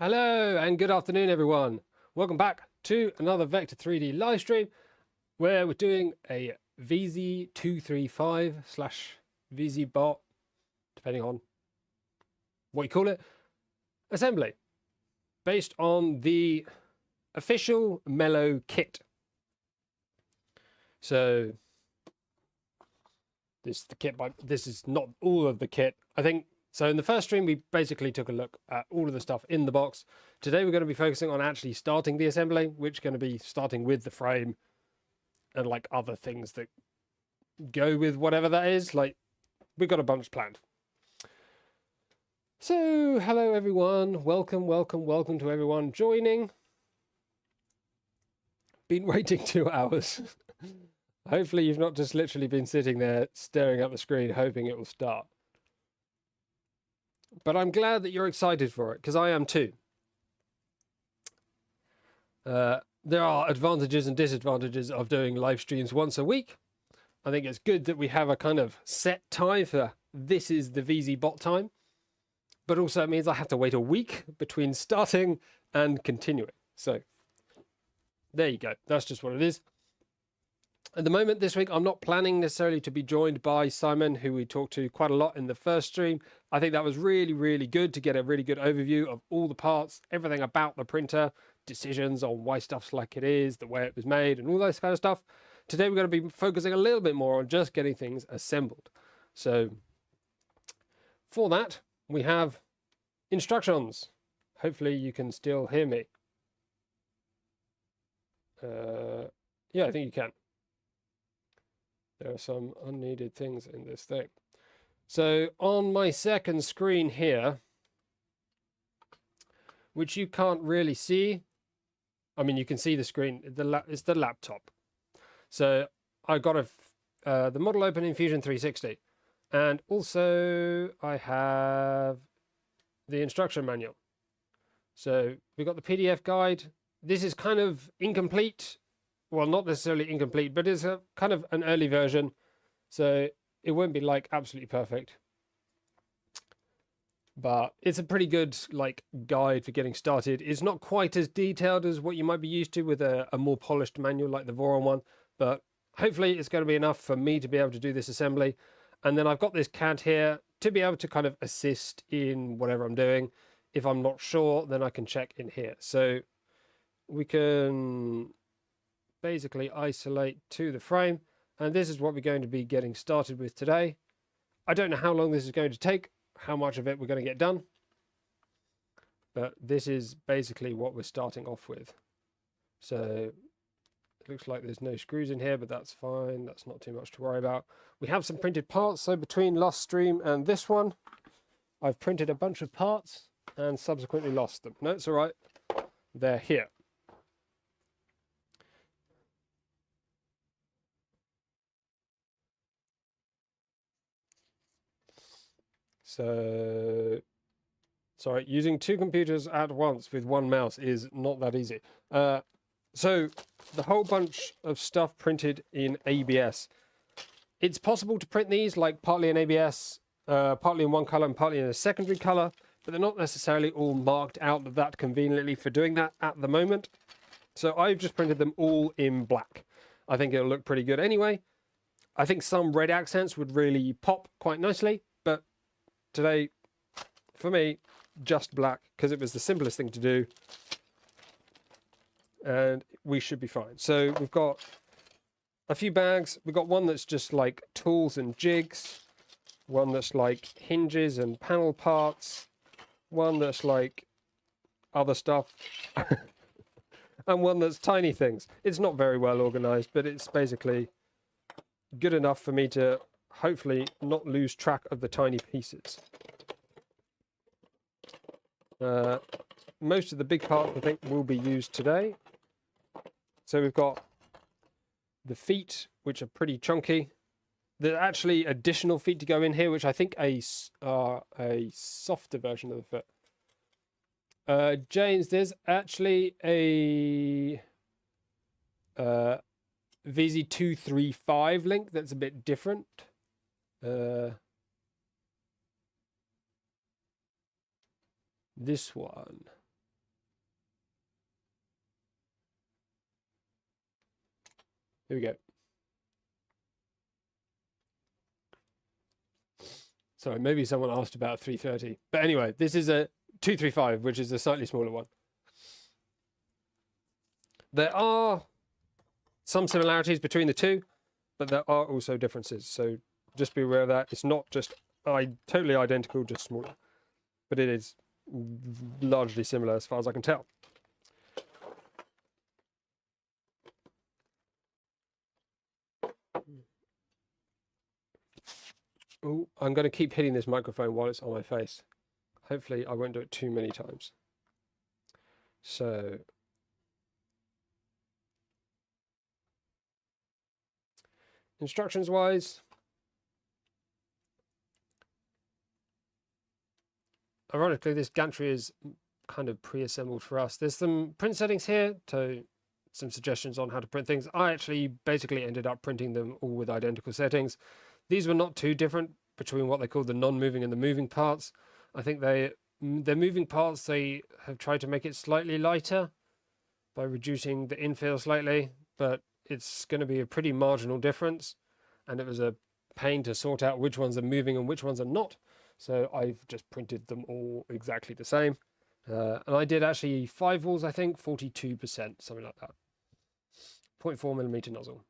Hello and good afternoon everyone. Welcome back to another Vector 3D live stream where we're doing a Vz-235 / VzBot, depending on what you call it, assembly based on the official Mellow kit. So this is not all of the kit. I think so. In the first stream, we basically took a look at all of the stuff in the box. Today, we're going to be focusing on actually starting the assembly, which is going to be starting with the frame and like other things that go with whatever that is. Like, we've got a bunch planned. So, hello everyone. Welcome to everyone joining. Been waiting 2 hours. Hopefully you've not just literally been sitting there staring at the screen hoping it will start. But I'm glad that you're excited for it, because I am too. There are advantages and disadvantages of doing live streams once a week. I think it's good that we have a kind of set time for this is the VzBot time. But also it means I have to wait a week between starting and continuing. So there you go. That's just what it is. At the moment this week, I'm not planning necessarily to be joined by Simon, who we talked to quite a lot in the first stream. I think that was really good to get a really good overview of all the parts, everything about the printer, decisions on why stuff's like it is, the way it was made, and all those kind of stuff. Today, we're going to be focusing a little bit more on just getting things assembled. So for that, we have instructions. Hopefully you can still hear me. Yeah, I think you can. There are some unneeded things in this thing. So on my second screen here, which you can't really see, I mean, you can see the screen, it's the laptop. So I got the model open in Fusion 360. And also I have the instruction manual. So we've got the PDF guide. This is kind of incomplete. Well, not necessarily incomplete, but it's a kind of an early version. So it won't be like absolutely perfect. But it's a pretty good like guide for getting started. It's not quite as detailed as what you might be used to with a more polished manual like the Voron one. But hopefully it's going to be enough for me to be able to do this assembly. And then I've got this CAD here to be able to kind of assist in whatever I'm doing. If I'm not sure, then I can check in here. So we can basically isolate to the frame, and this is what we're going to be getting started with today. I don't know how long this is going to take, how much of it we're going to get done, but this is basically what we're starting off with. So it looks like there's no screws in here, but that's fine. That's not too much to worry about. We have some printed parts. So between last stream and this one, I've printed a bunch of parts and subsequently lost them. No, it's all right. They're here. So, sorry, using 2 computers at once with 1 mouse is not that easy. So the whole bunch of stuff printed in ABS. It's possible to print these like partly in ABS, partly in one color and partly in a secondary color, but they're not necessarily all marked out that conveniently for doing that at the moment. So I've just printed them all in black. I think it'll look pretty good anyway. I think some red accents would really pop quite nicely, but today, for me, just black, because it was the simplest thing to do. And we should be fine. So we've got a few bags. We've got one that's just like tools and jigs. One that's like hinges and panel parts. One that's like other stuff. And one that's tiny things. It's not very well organized, but it's basically good enough for me to hopefully not lose track of the tiny pieces. Most of the big parts I think will be used today. So we've got the feet, which are pretty chunky. There are actually additional feet to go in here, which I think are a softer version of the foot. James, there's actually a Vz-235 link that's a bit different. This one. Here we go. Sorry, maybe someone asked about 330. But anyway, this is a 235, which is a slightly smaller one. There are some similarities between the two, but there are also differences. So just be aware of that. It's not just totally identical, just smaller. But it is largely similar as far as I can tell. Oh, I'm going to keep hitting this microphone while it's on my face. Hopefully I won't do it too many times. So instructions wise, ironically this gantry is kind of pre-assembled for us. There's some print settings here, so some suggestions on how to print things. I actually basically ended up printing them all with identical settings. These were not too different between what they call the non-moving and the moving parts. I think the moving parts, they have tried to make it slightly lighter by reducing the infill slightly, but it's going to be a pretty marginal difference, and it was a pain to sort out which ones are moving and which ones are not. So I've just printed them all exactly the same. And I did actually 5 walls, I think, 42%, something like that. 0.4mm nozzle.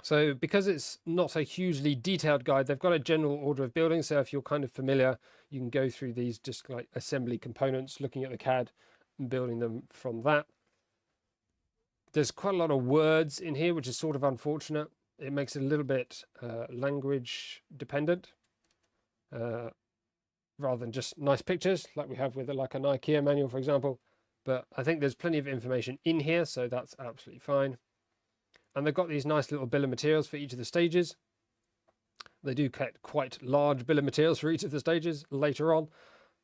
So because it's not a hugely detailed guide, they've got a general order of building. So if you're kind of familiar, you can go through these just like assembly components, looking at the CAD and building them from that. There's quite a lot of words in here, which is sort of unfortunate. It makes it a little bit language dependent, rather than just nice pictures like we have with like an IKEA manual, for example. But I think there's plenty of information in here, so that's absolutely fine. And they've got these nice little bill of materials for each of the stages. They do get quite large bill of materials for each of the stages later on,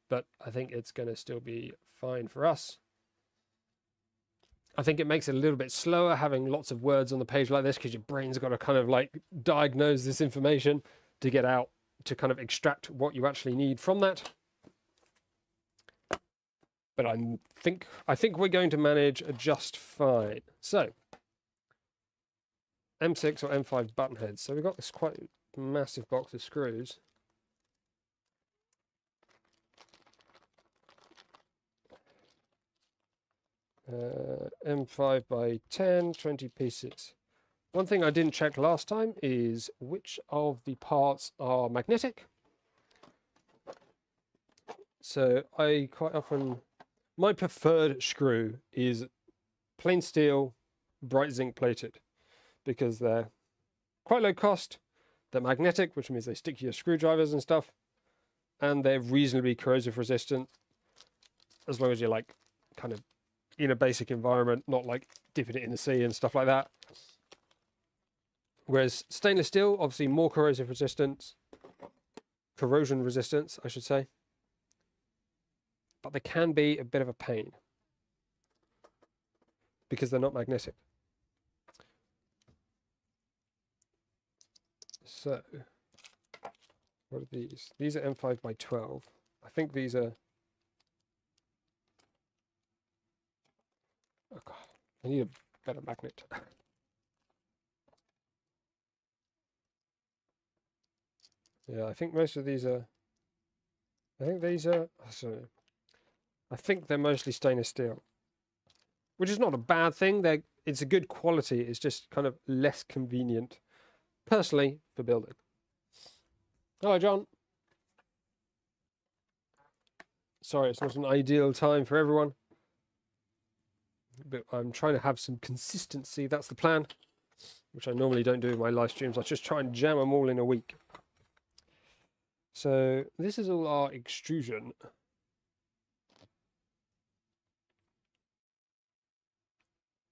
but I think it's going to still be fine for us. I think it makes it a little bit slower having lots of words on the page like this, because your brain's got to kind of like diagnose this information to get out, to kind of extract what you actually need from that. But I think we're going to manage just fine. So M6 or M5 button heads. So we've got this quite massive box of screws. M5 by 10, 20 pieces. One thing I didn't check last time is which of the parts are magnetic. So I quite often, my preferred screw is plain steel, bright zinc plated, because they're quite low cost, they're magnetic, which means they stick to your screwdrivers and stuff, and they're reasonably corrosive resistant, as long as you're like kind of in a basic environment, not like dipping it in the sea and stuff like that. Whereas stainless steel, obviously more corrosion resistance, I should say, but they can be a bit of a pain because they're not magnetic. So, what are these? These are M5 by 12. I think these are... Oh God, I need a better magnet. Yeah, I think most of these are... I think these are... Sorry. I think they're mostly stainless steel, which is not a bad thing. It's a good quality. It's just kind of less convenient, personally, for building. Hello, John. Sorry, it's not an ideal time for everyone, but I'm trying to have some consistency. That's the plan, which I normally don't do in my live streams. I just try and jam them all in a week. So this is all our extrusion.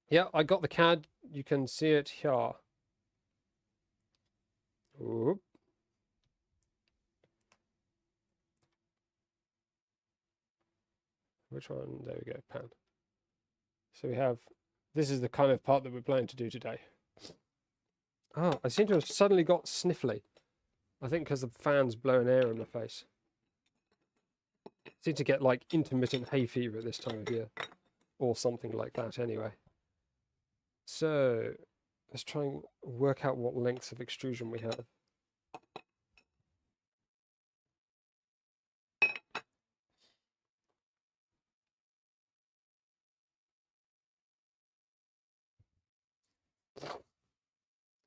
Yeah, I got the CAD. You can see it here. Oop. Which one? There we go, pan. So we have, this is the kind of part that we're planning to do today. Ah, I seem to have suddenly got sniffly. I think because the fan's blowing air in my face. I seem to get like intermittent hay fever at this time of year. Or something like that anyway. So let's try and work out what lengths of extrusion we have.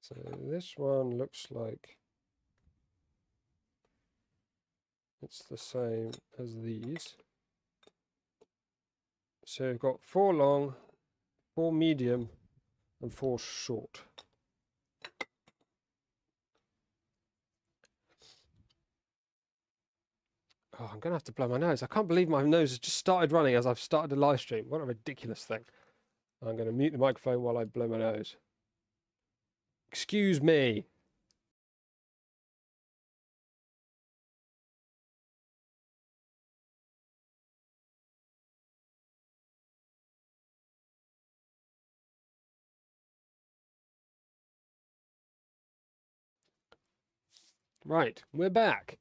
So this one looks like it's the same as these. So we've got 4 long, 4 medium, and 4 short. Oh, I'm going to have to blow my nose. I can't believe my nose has just started running as I've started the live stream. What a ridiculous thing. I'm going to mute the microphone while I blow my nose. Excuse me. Right, we're back.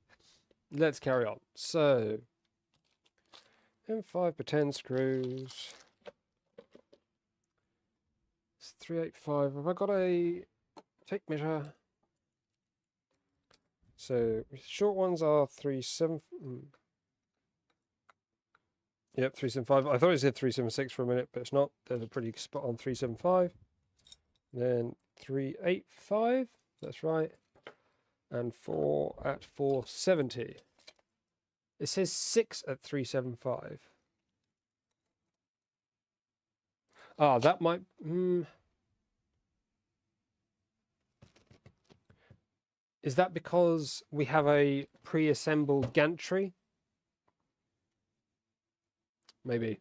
Let's carry on. So, M5x10 screws. It's 385. Have I got a tape measure? So, short ones are 3.7. Yep, 3.75. I thought it said 3.76 for a minute, but it's not. There's a pretty spot on 3.75. Then 3.85. That's right. And 4 at 4.70. It says 6 at 3.75. Ah, that might... Is that because we have a pre-assembled gantry? Maybe.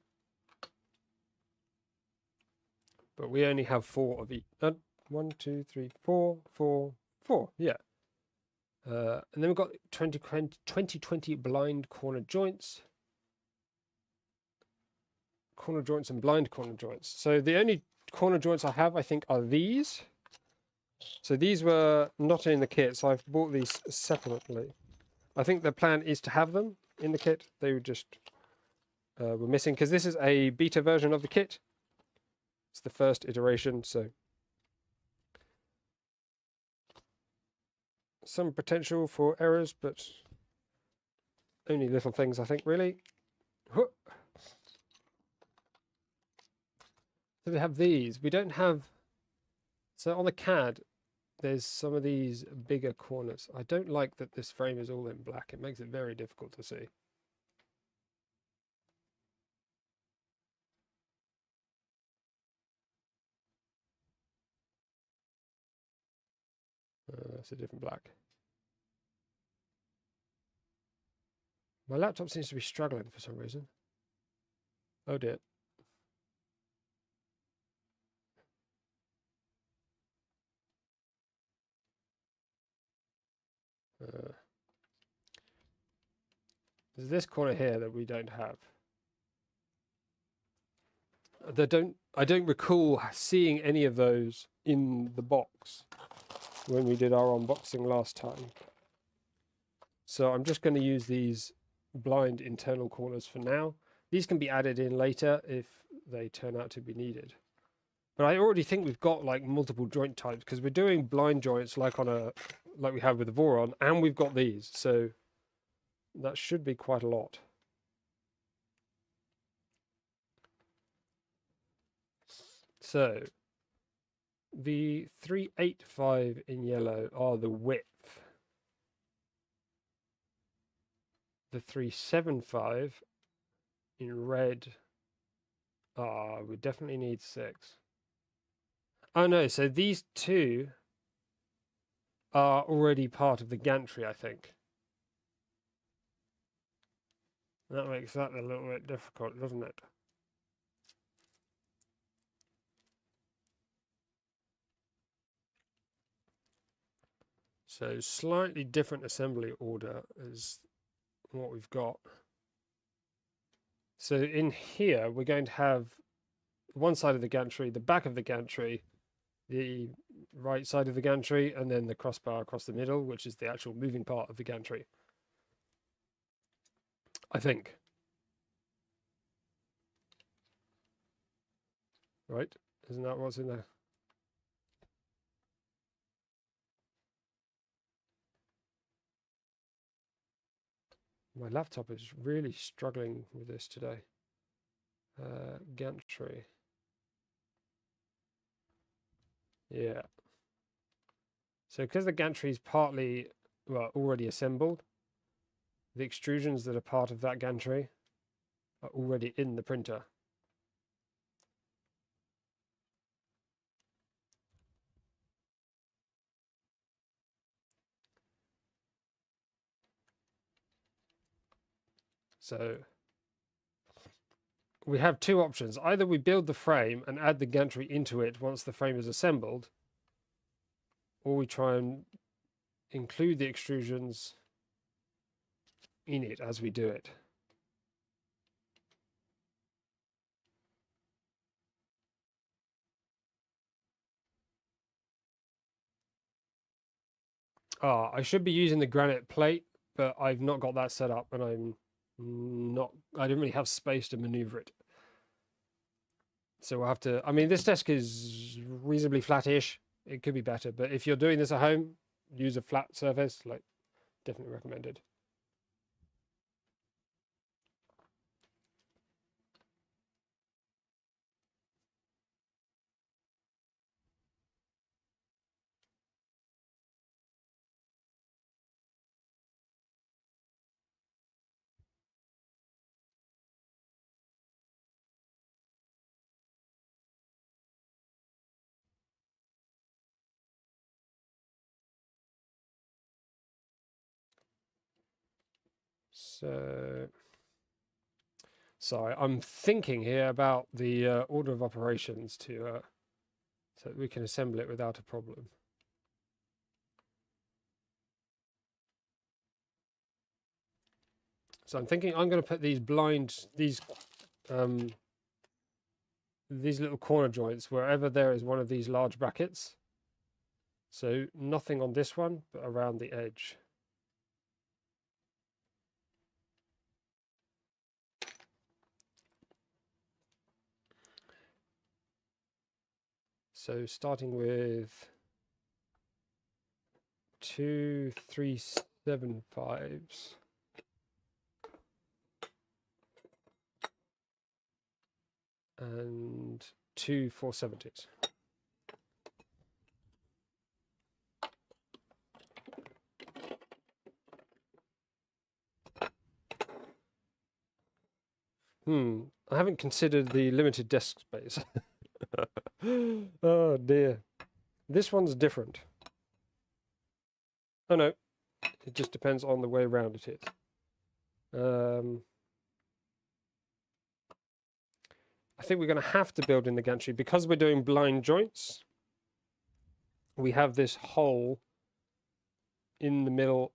But we only have 4 of each. 1, 2, 3, 4, 4, 4. Yeah. And then we've got 2020 blind corner joints. Corner joints and blind corner joints. So the only corner joints I have, I think, are these. So these were not in the kit, so I've bought these separately. I think the plan is to have them in the kit. They were just were missing because this is a beta version of the kit. It's the first iteration, so some potential for errors, but only little things, I think, really. So we have these. We don't have... So on the CAD, there's some of these bigger corners. I don't like that this frame is all in black. It makes it very difficult to see. That's a different black. My laptop seems to be struggling for some reason. Oh dear. There's this corner here that we don't have. I don't recall seeing any of those in the box when we did our unboxing last time. So I'm just going to use these blind internal corners for now. These can be added in later if they turn out to be needed. But I already think we've got like multiple joint types because we're doing blind joints like we have with the Voron, and we've got these. So that should be quite a lot. So the 385 in yellow are the width. The 375 in red, we definitely need 6. Oh no, so these two are already part of the gantry, I think. That makes that a little bit difficult, doesn't it? So slightly different assembly order is what we've got. So in here, we're going to have one side of the gantry, the back of the gantry, the right side of the gantry, and then the crossbar across the middle, which is the actual moving part of the gantry. I think. Right? Isn't that what's in there? My laptop is really struggling with this today. Gantry. Yeah. So because the gantry is partly, well, already assembled, the extrusions that are part of that gantry are already in the printer. So we have two options. Either we build the frame and add the gantry into it once the frame is assembled, or we try and include the extrusions in it as we do it. I should be using the granite plate, but I've not got that set up, and I didn't really have space to maneuver it. So we'll have to, I mean, this desk is reasonably flat-ish. It could be better, but if you're doing this at home, use a flat surface, like, definitely recommended. So, sorry, I'm thinking here about the order of operations to so that we can assemble it without a problem. So I'm thinking I'm going to put these these little corner joints wherever there is one of these large brackets. So nothing on this one, but around the edge. So starting with 2 375s. And 2 470s. I haven't considered the limited desk space. Oh dear. This one's different. Oh no, it just depends on the way around it is. I think we're going to have to build in the gantry because we're doing blind joints. We have this hole in the middle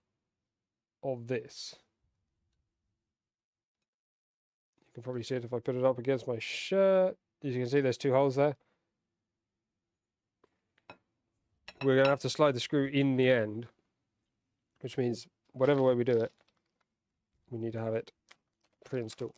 of this. You can probably see it if I put it up against my shirt. As you can see, there's two holes there. We're going to have to slide the screw in the end, which means whatever way we do it, we need to have it pre-installed.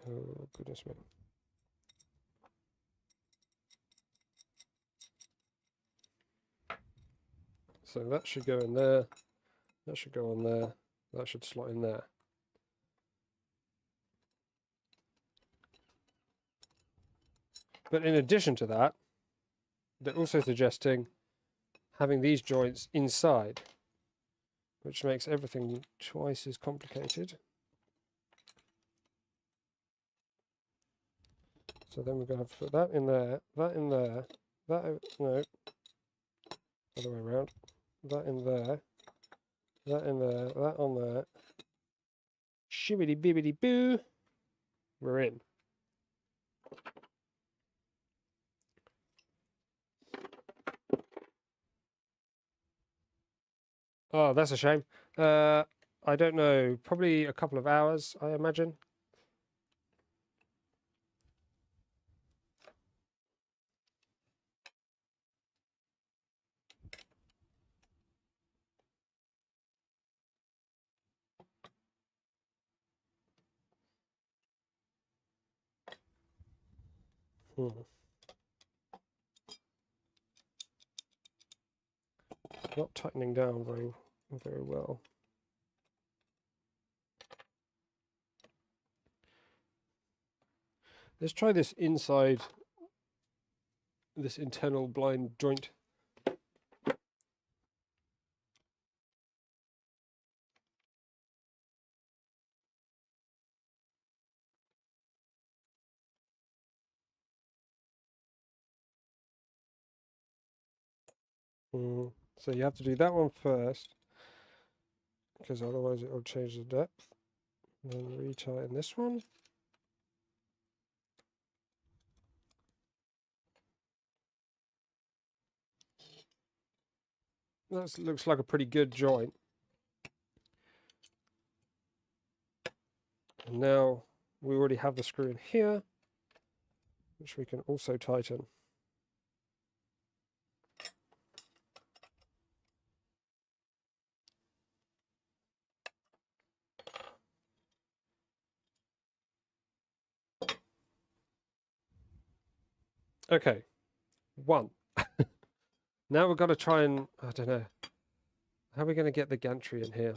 Oh, goodness me. So that should go in there. That should go on there. That should slot in there. But in addition to that, they're also suggesting having these joints inside, which makes everything twice as complicated. So then we're going to have to put that in there, that in there, that, no, other way around, that in there, that in there, that on there, shibbity bibbity boo, we're in. Oh, that's a shame. I don't know, probably a couple of hours, I imagine. Not tightening down very well. Let's try this inside, this internal blind joint. So you have to do that one first, because otherwise it will change the depth. And then retighten this one. That looks like a pretty good joint. And now we already have the screw in here, which we can also tighten. Okay, one. Now we've got to try and, I don't know, how are we going to get the gantry in here?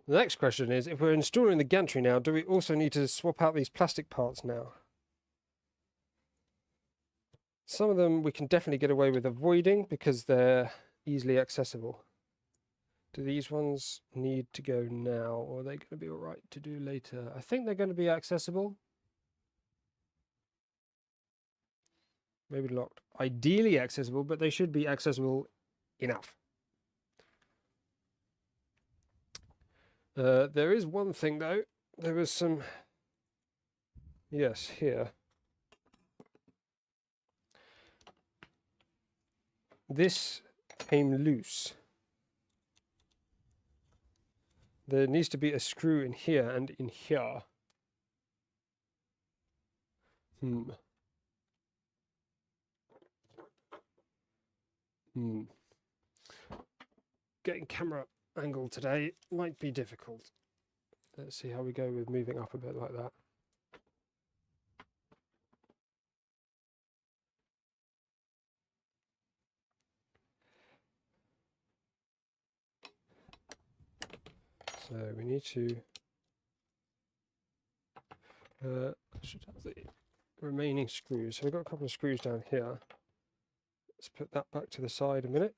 The next question is, if we're installing the gantry now, do we also need to swap out these plastic parts now? Some of them we can definitely get away with avoiding because they're easily accessible. Do these ones need to go now, or are they going to be all right to do later? I think they're going to be accessible. Maybe locked. Ideally accessible, but they should be accessible enough. There is one thing though. There was some, yes, here. This came loose. There needs to be a screw in here and in here. Getting camera angle today might be difficult. Let's see how we go with moving up a bit like that. So we need to I should have the remaining screws. So we've got a couple of screws down here. Let's put that back to the side a minute.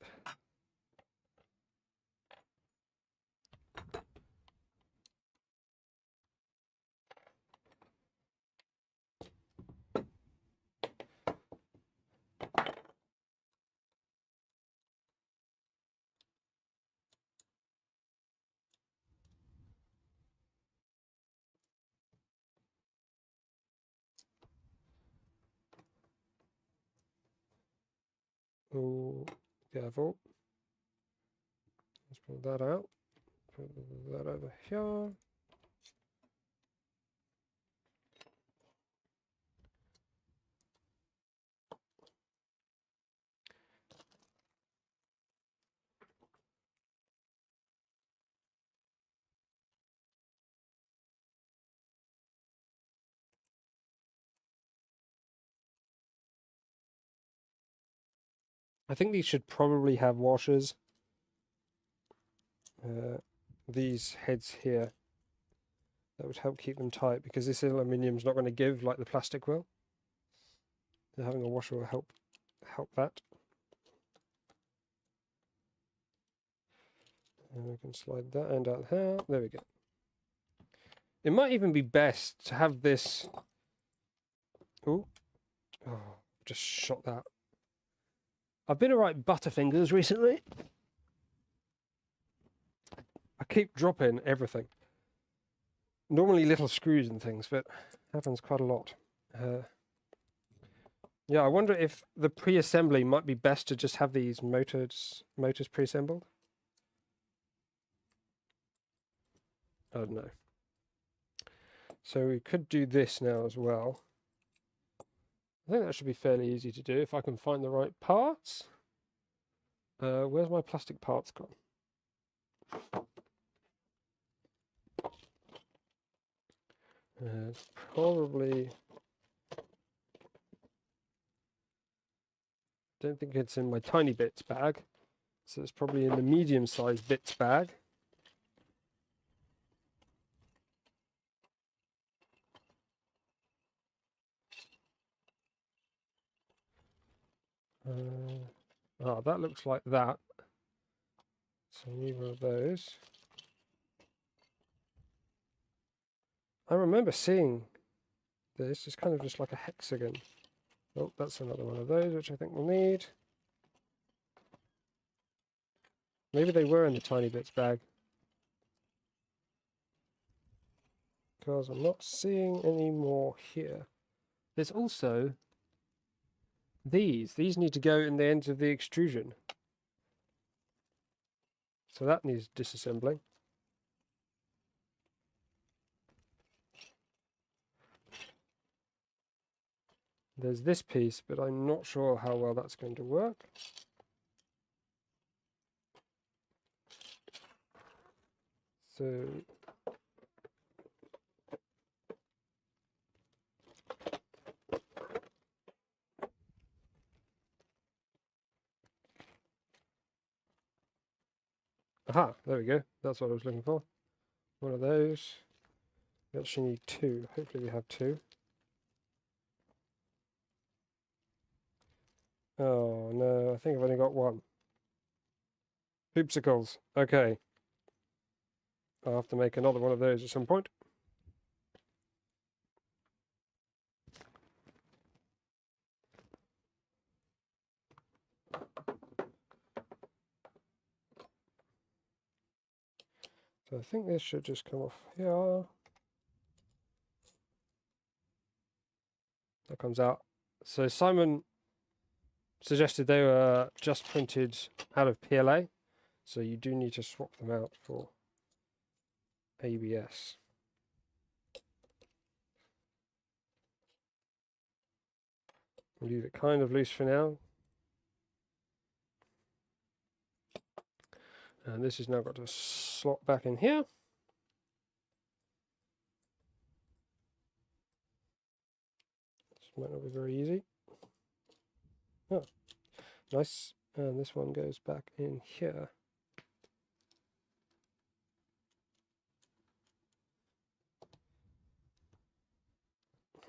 Oh, careful. Let's pull that out. Put that over here. I think these should probably have washers. These heads here, that would help keep them tight because this aluminium's not going to give like the plastic will. So having a washer will help that. And we can slide that end out there. There we go. It might even be best to have this. Oh, just shot that. I've been alright butterfingers recently. I keep dropping everything. Normally little screws and things, but happens quite a lot. Yeah, I wonder if the pre-assembly might be best to just have these motors pre-assembled. I don't know. So we could do this now as well. I think that should be fairly easy to do if I can find the right parts. Where's my plastic parts gone? Probably... Don't think it's in my tiny bits bag. So it's probably in the medium-sized bits bag. That looks like that. So I need one of those. I remember seeing this. It's kind of just like a hexagon. Oh, that's another one of those, which I think we'll need. Maybe they were in the tiny bits bag. Because I'm not seeing any more here. There's also these. These need to go in the ends of the extrusion. So that needs disassembling. There's this piece, but I'm not sure how well that's going to work. So aha, there we go. That's what I was looking for. One of those. We actually need two. Hopefully we have two. Oh no, I think I've only got one. Hoopsicles. Okay. I'll have to make another one of those at some point. So I think this should just come off here. That comes out. So Simon suggested they were just printed out of PLA. So you do need to swap them out for ABS. We'll leave it kind of loose for now. And this has now got to slot back in here. This might not be very easy. Oh, nice. And this one goes back in here.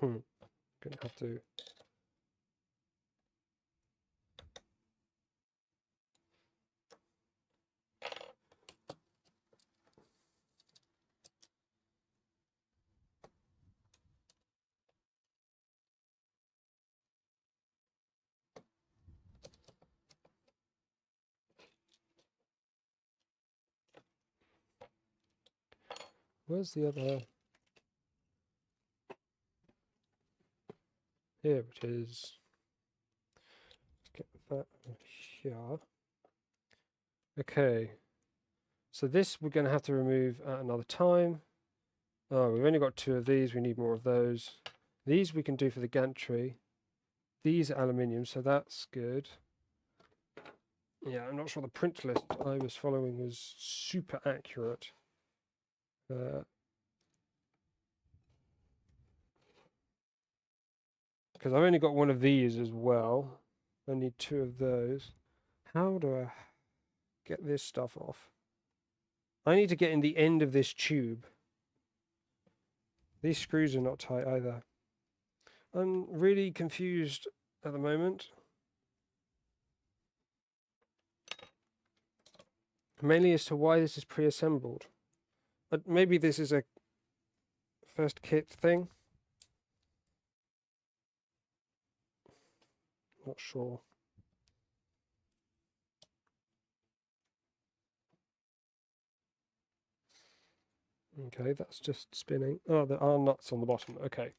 Gonna have to... Where's the other? Here it is. Let's get that here. Okay. So this we're going to have to remove at another time. Oh, we've only got two of these. We need more of those. These we can do for the gantry. These are aluminium, so that's good. Yeah, I'm not sure the print list I was following was super accurate. Because I've only got one of these as well. I need two of those. How do I get this stuff off? I need to get in the end of this tube. These screws are not tight either. I'm really confused at the moment. Mainly as to why this is pre-assembled. But maybe this is a first kit thing. Not sure. Okay, that's just spinning. Oh, there are nuts on the bottom. Okay.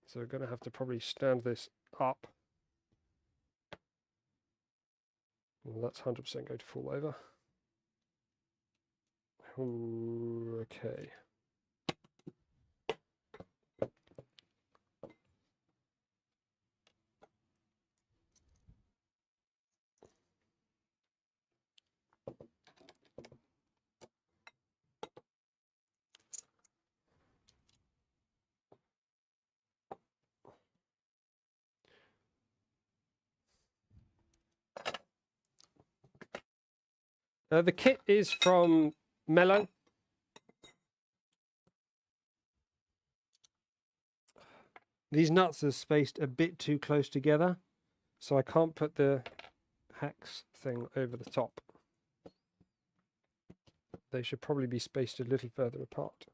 So we're going to have to probably stand this up. Well, that's 100% going to fall over. Ooh, okay. The kit is from Mellow. These nuts are spaced a bit too close together, so I can't put the hex thing over the top. They should probably be spaced a little further apart.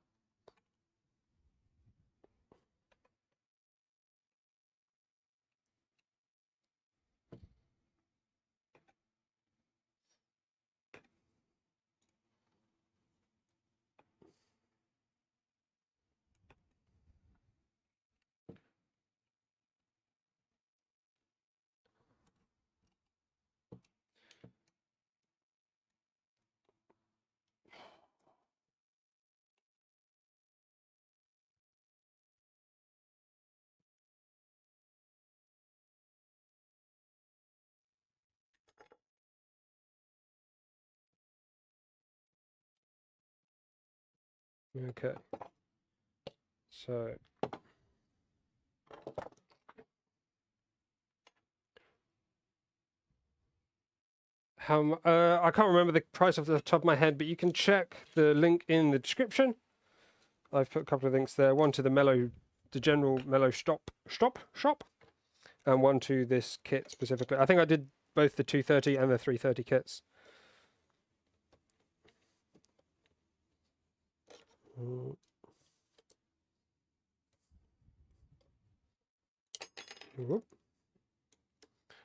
Okay. So I can't remember the price off the top of my head, but you can check the link in the description. I've put a couple of links there. One to the general Mellow shop, and one to this kit specifically. I think I did both the 230 and the 330 kits.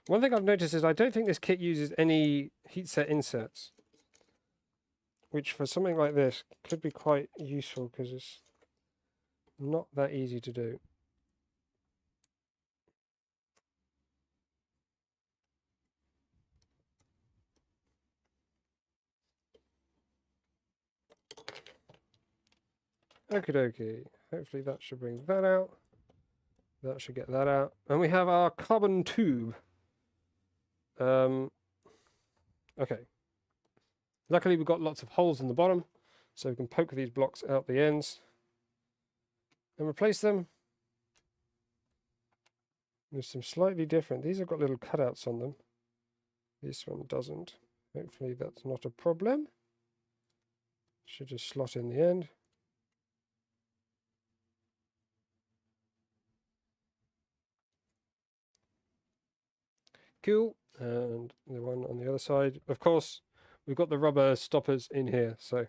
One thing I've noticed is I don't think this kit uses any heatset inserts, which for something like this could be quite useful because it's not that easy to do. Okie dokie. Hopefully that should bring that out. That should get that out. And we have our carbon tube. Okay. Luckily we've got lots of holes in the bottom, so we can poke these blocks out the ends and replace them with some slightly different. These have got little cutouts on them. This one doesn't. Hopefully that's not a problem. Should just slot in the end. Cool. And the one on the other side. Of course, we've got the rubber stoppers in here, so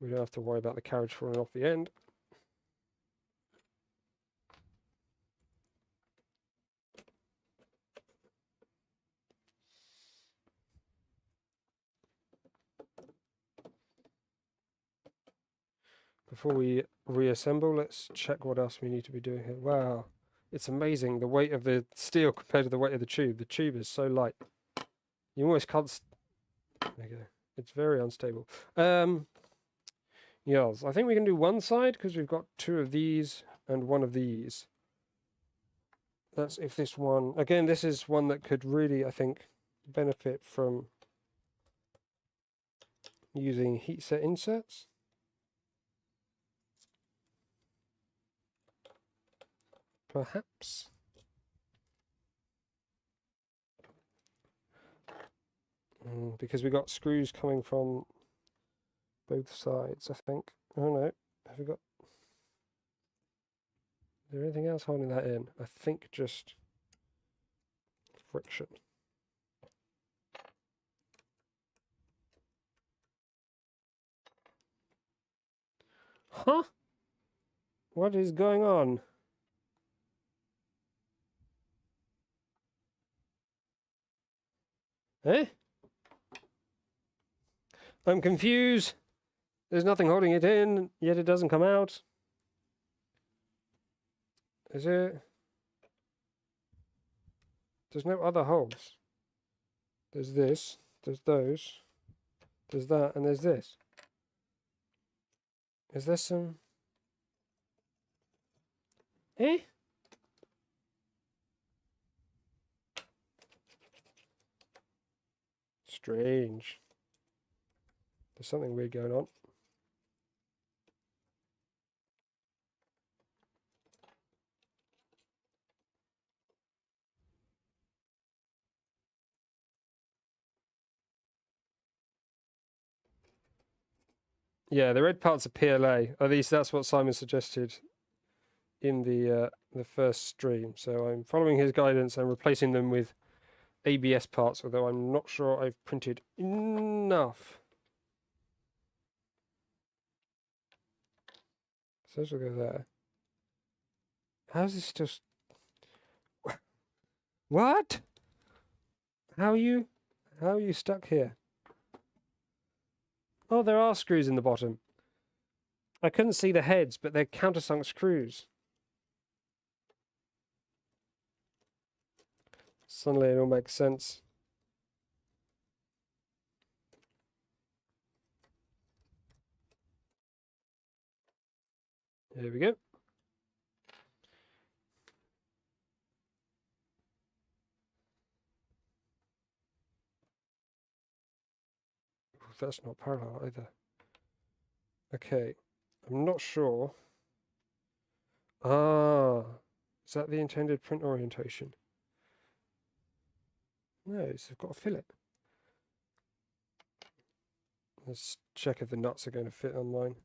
we don't have to worry about the carriage falling off the end. Before we reassemble, let's check what else we need to be doing here. Wow, it's amazing the weight of the steel compared to the weight of the tube. The tube is so light. You almost can't... There you go. It's very unstable. Yes, I think we can do one side because we've got two of these and one of these. That's if this one... Again, this is one that could really, I think, benefit from using heatset inserts. Perhaps. Because we got screws coming from both sides, I think. Oh no, have we got... Is there anything else holding that in? I think just friction. Huh? What is going on? Eh? I'm confused. There's nothing holding it in, yet it doesn't come out. Is it? There's no other holes. There's this, there's those, there's that, and there's this. Is there some... Eh? Strange. There's something weird going on. Yeah, the red parts are PLA. At least that's what Simon suggested in the first stream. So I'm following his guidance and replacing them with ABS parts, although I'm not sure I've printed enough. So this will go there. How's this still... What? How are you stuck here? Oh, there are screws in the bottom. I couldn't see the heads, but they're countersunk screws. Suddenly it all makes sense. Here we go. That's not parallel either. Okay, I'm not sure. Ah, is that the intended print orientation? No, it's got a fillet. Let's check if the nuts are going to fit on mine.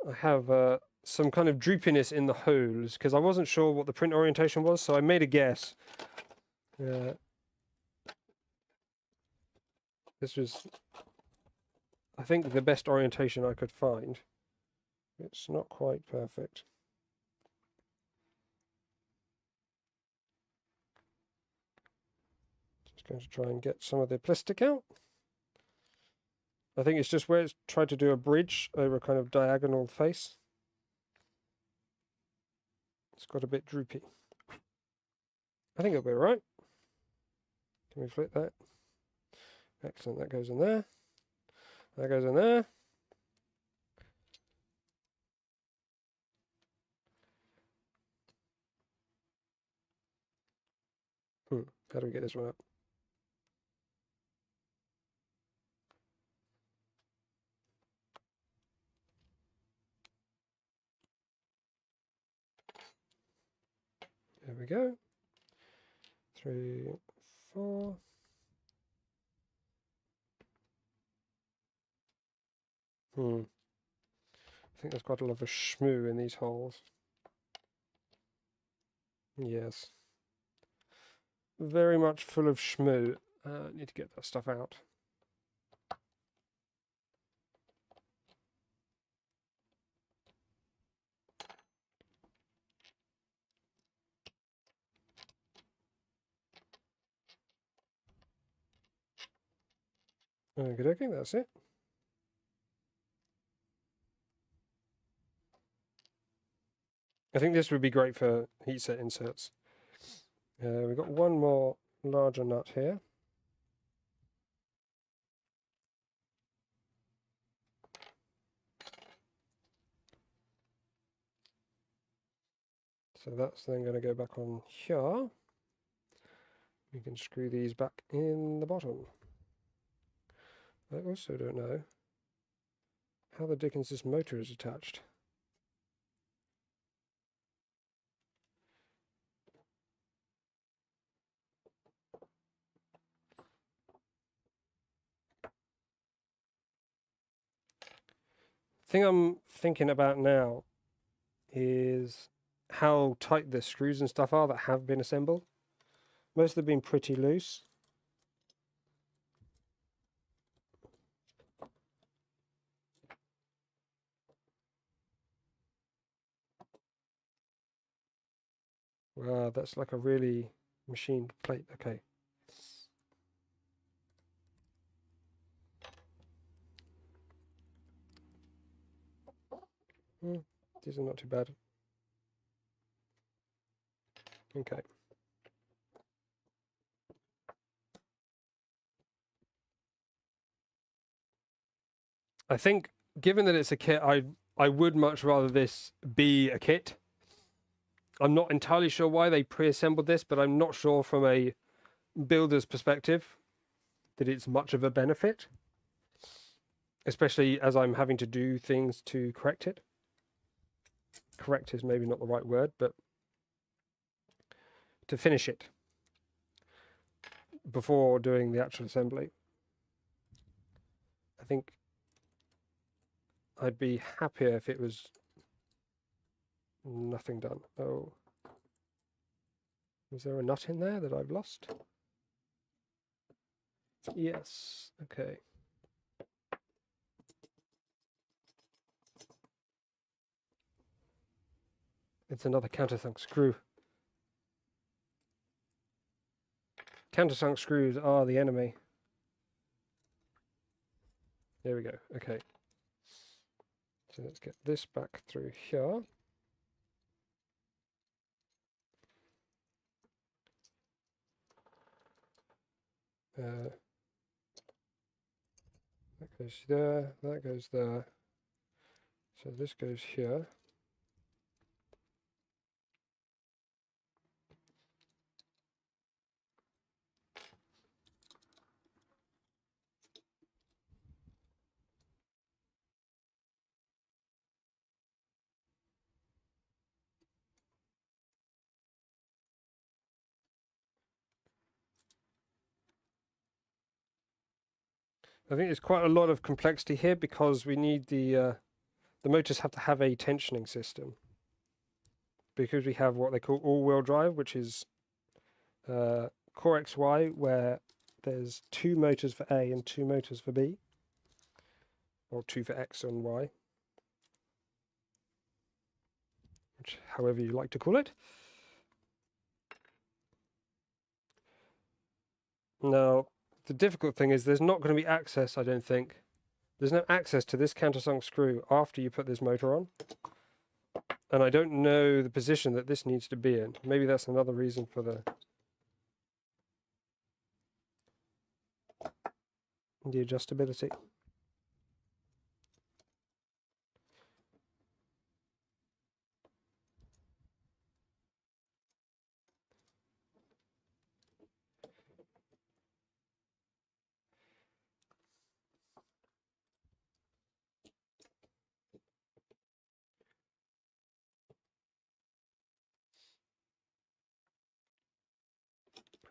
I have some kind of droopiness in the holes because I wasn't sure what the print orientation was, so I made a guess. This was, I think, the best orientation I could find. It's not quite perfect. Just going to try and get some of the plastic out. I think it's just where it's tried to do a bridge over a kind of diagonal face. It's got a bit droopy. I think it'll be all right. Can we flip that? Excellent, that goes in there. That goes in there. How do we get this one up? There we go. 3, 4. I think there's quite a lot of shmoo in these holes. Yes. Very much full of shmoo. Need to get that stuff out. Okay, that's it. I think this would be great for heat set inserts. We've got one more larger nut here. So that's then going to go back on here. We can screw these back in the bottom. I also don't know how the dickens this motor is attached. The thing I'm thinking about now is how tight the screws and stuff are that have been assembled. Most of them have been pretty loose. Wow, that's like a really machined plate. Okay. These are not too bad. Okay. I think, given that it's a kit, I would much rather this be a kit. I'm not entirely sure why they pre-assembled this, but I'm not sure from a builder's perspective that it's much of a benefit, especially as I'm having to do things to correct it. Correct is maybe not the right word, but to finish it before doing the actual assembly. I think I'd be happier if it was nothing done. Oh, is there a nut in there that I've lost? Yes, okay. It's another countersunk screw. Countersunk screws are the enemy. There we go, okay. So let's get this back through here. That goes there, that goes there. So this goes here. I think there's quite a lot of complexity here because we need the motors have to have a tensioning system. Because we have what they call all-wheel drive, which is core XY, where there's 2 motors for A and 2 motors for B, or 2 for X and Y, which however you like to call it. Now, the difficult thing is there's not going to be access, I don't think. There's no access to this countersunk screw after you put this motor on. And I don't know the position that this needs to be in. Maybe that's another reason for the adjustability.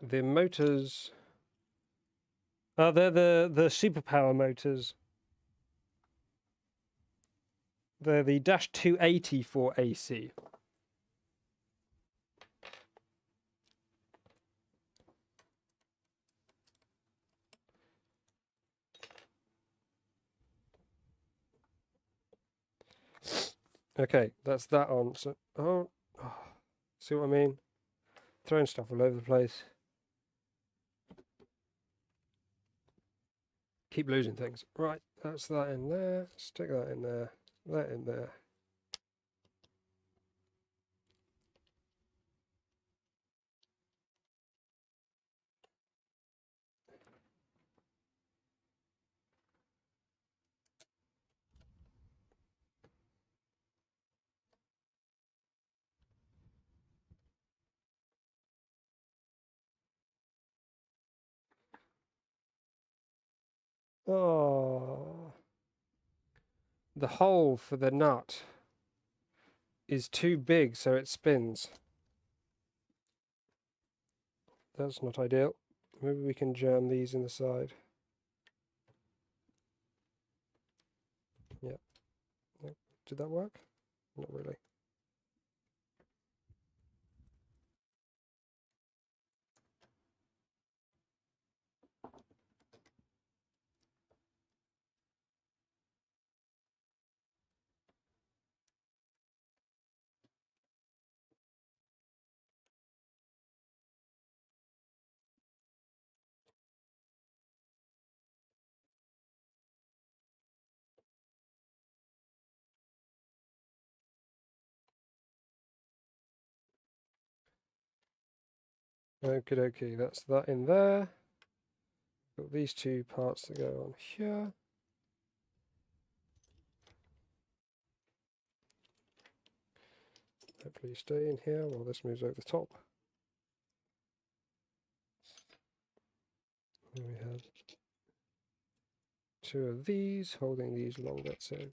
The motors, they're the superpower motors. They're the -280 for AC. Okay, that's that on. So, oh, see what I mean? Throwing stuff all over the place. Keep losing things. Right, that's that in there. Stick that in there. That in there. Oh, the hole for the nut is too big, so it spins. That's not ideal. Maybe we can jam these in the side. Yep. Did that work? Not really. Okie dokie, that's that in there. Got these 2 parts to go on here. Hopefully stay in here while this moves over the top. And we have 2 of these holding these long bits in.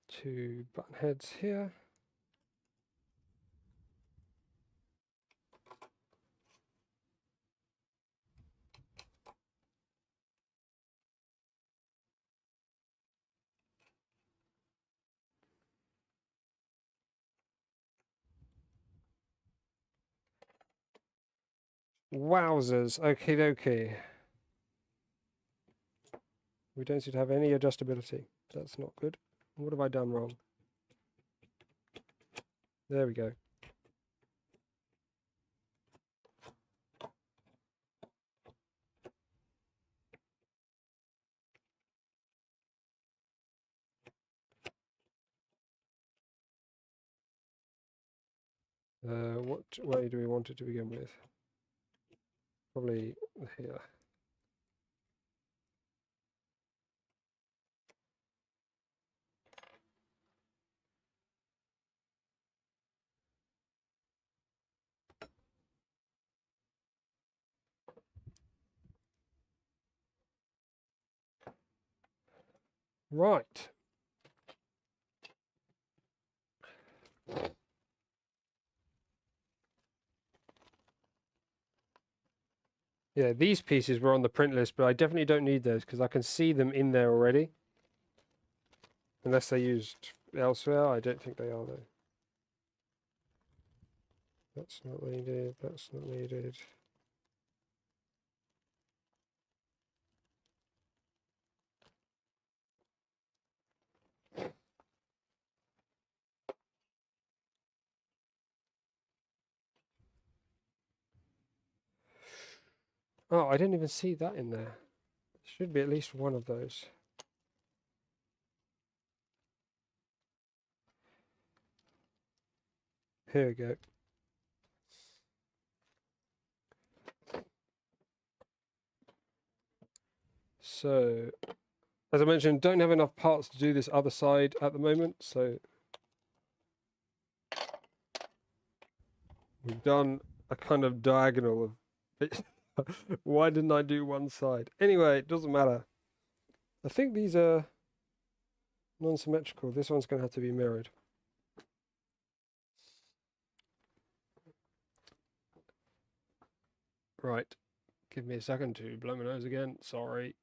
Two button heads here. Wowzers, okie dokie. We don't seem to have any adjustability. That's not good. What have I done wrong? There we go. What way do we want it to begin with? Probably here. Right. Yeah, these pieces were on the print list, but I definitely don't need those because I can see them in there already. Unless they're used elsewhere, I don't think they are though. That's not needed, that's not needed. Oh, I didn't even see that in there. Should be at least one of those. Here we go. So, as I mentioned, don't have enough parts to do this other side at the moment, so we've done a kind of diagonal of it. Why didn't I do one side? Anyway, it doesn't matter. I think these are non-symmetrical. This one's going to have to be mirrored. Right. Give me a second to blow my nose again. Sorry.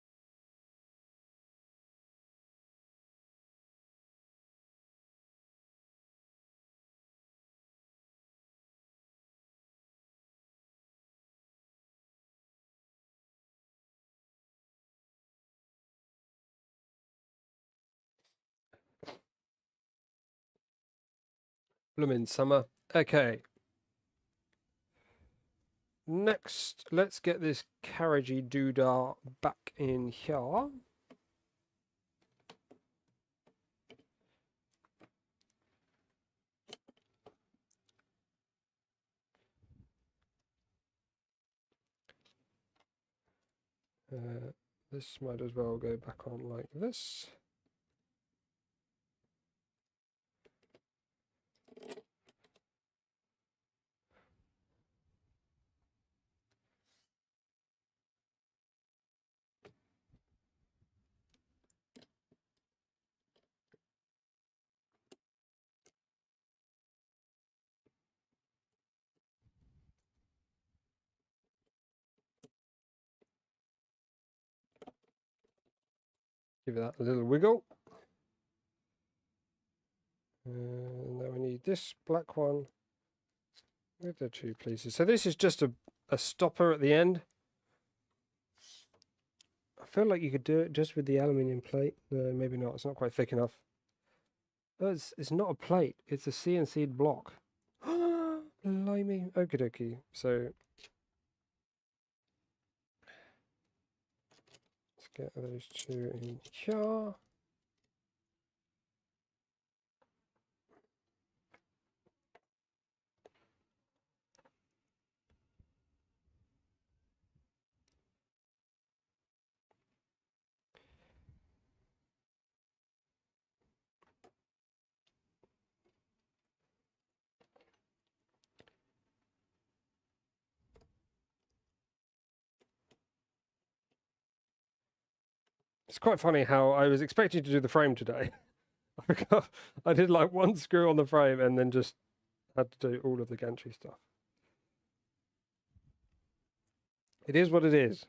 Bloomin' summer. Okay. Next, let's get this carriagey doodah back in here. This might as well go back on like this. Give that a little wiggle. And now we need this black one with the 2 pieces. So this is just a stopper at the end. I feel like you could do it just with the aluminium plate. No, maybe not. It's not quite thick enough. Oh, it's not a plate. It's a CNC'd block. Blimey. Okie dokie. So let's get those 2 in here. It's quite funny how I was expecting to do the frame today. I forgot I did like one screw on the frame and then just had to do all of the gantry stuff. It is what it is.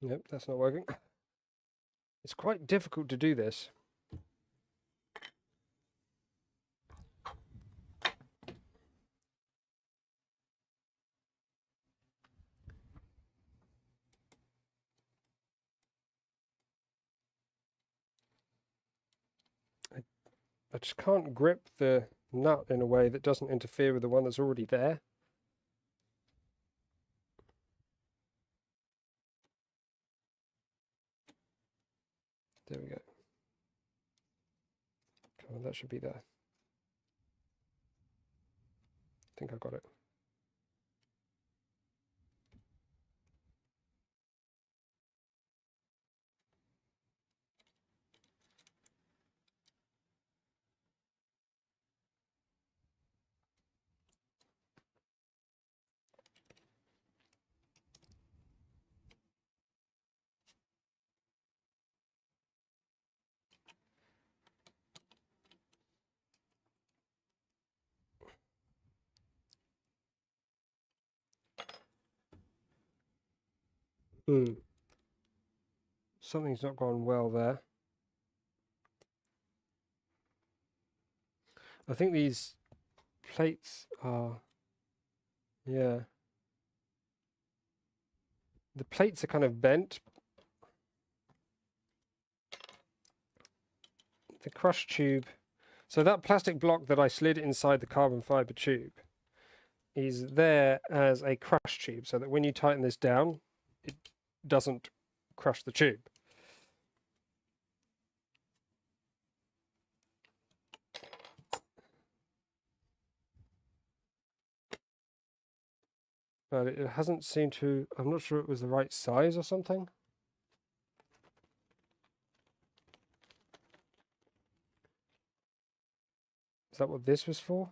Nope, that's not working. It's quite difficult to do this. I just can't grip the nut in a way that doesn't interfere with the one that's already there. There we go. Come on, that should be there. I think I got it. Something's not gone well there. I think these plates are, yeah. The plates are kind of bent. The crush tube. So that plastic block that I slid inside the carbon fiber tube is there as a crush tube, so that when you tighten this down, it doesn't crush the tube. But it hasn't seemed to, I'm not sure it was the right size or something. Is that what this was for?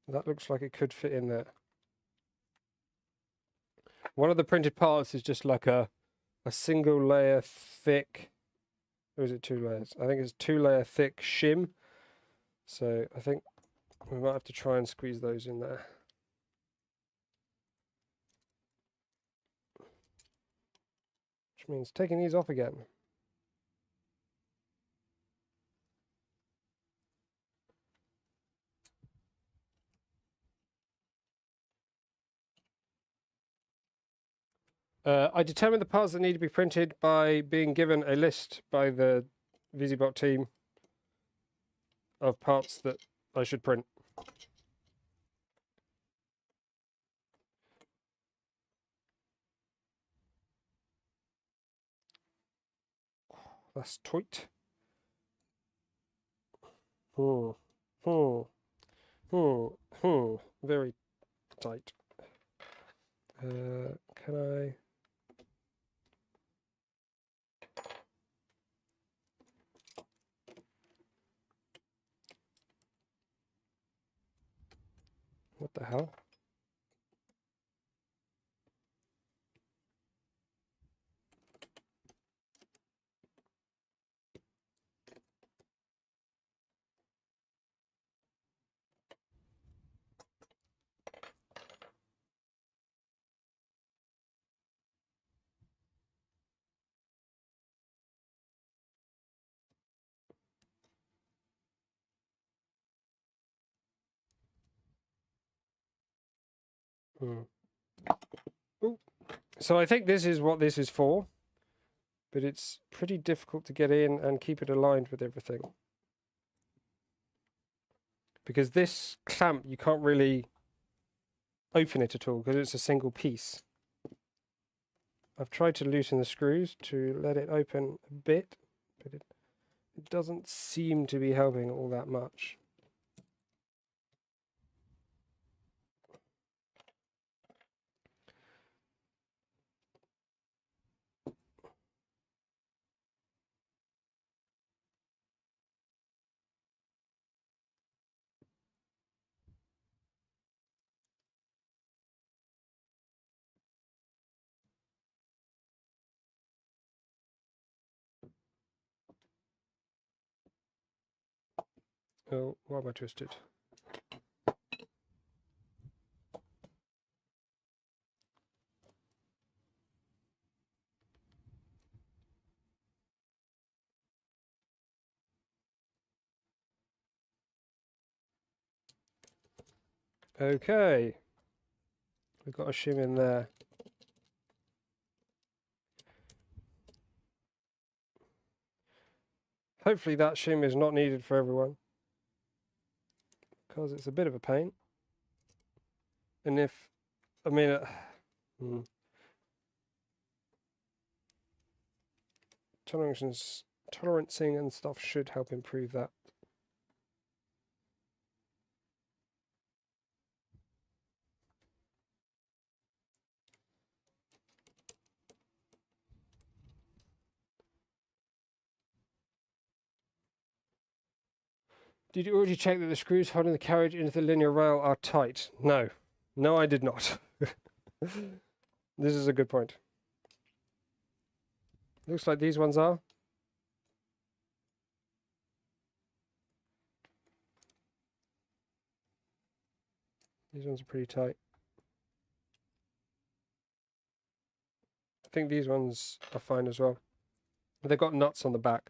That looks like it could fit in there. One of the printed parts is just like a single layer thick, or is it 2 layers? I think it's 2-layer thick shim. So I think we might have to try and squeeze those in there. Which means taking these off again. I determined the parts that need to be printed by being given a list by the VzBot team of parts that I should print. That's tight. Very tight. Can I? What the hell? Ooh. So I think this is what this is for, but it's pretty difficult to get in and keep it aligned with everything. Because this clamp, you can't really open it at all because it's a single piece. I've tried to loosen the screws to let it open a bit, but it doesn't seem to be helping all that much. Oh, why am I twisted? Okay, we've got a shim in there. Hopefully that shim is not needed for everyone, because it's a bit of a pain. And if, I mean, tolerancing and stuff should help improve that. Did you already check that the screws holding the carriage into the linear rail are tight? No. No, I did not. This is a good point. Looks like these ones are. These ones are pretty tight. I think these ones are fine as well. They've got nuts on the back.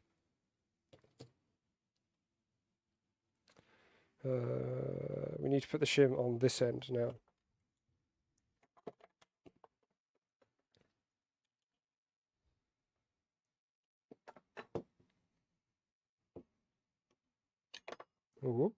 We need to put the shim on this end now. Ooh.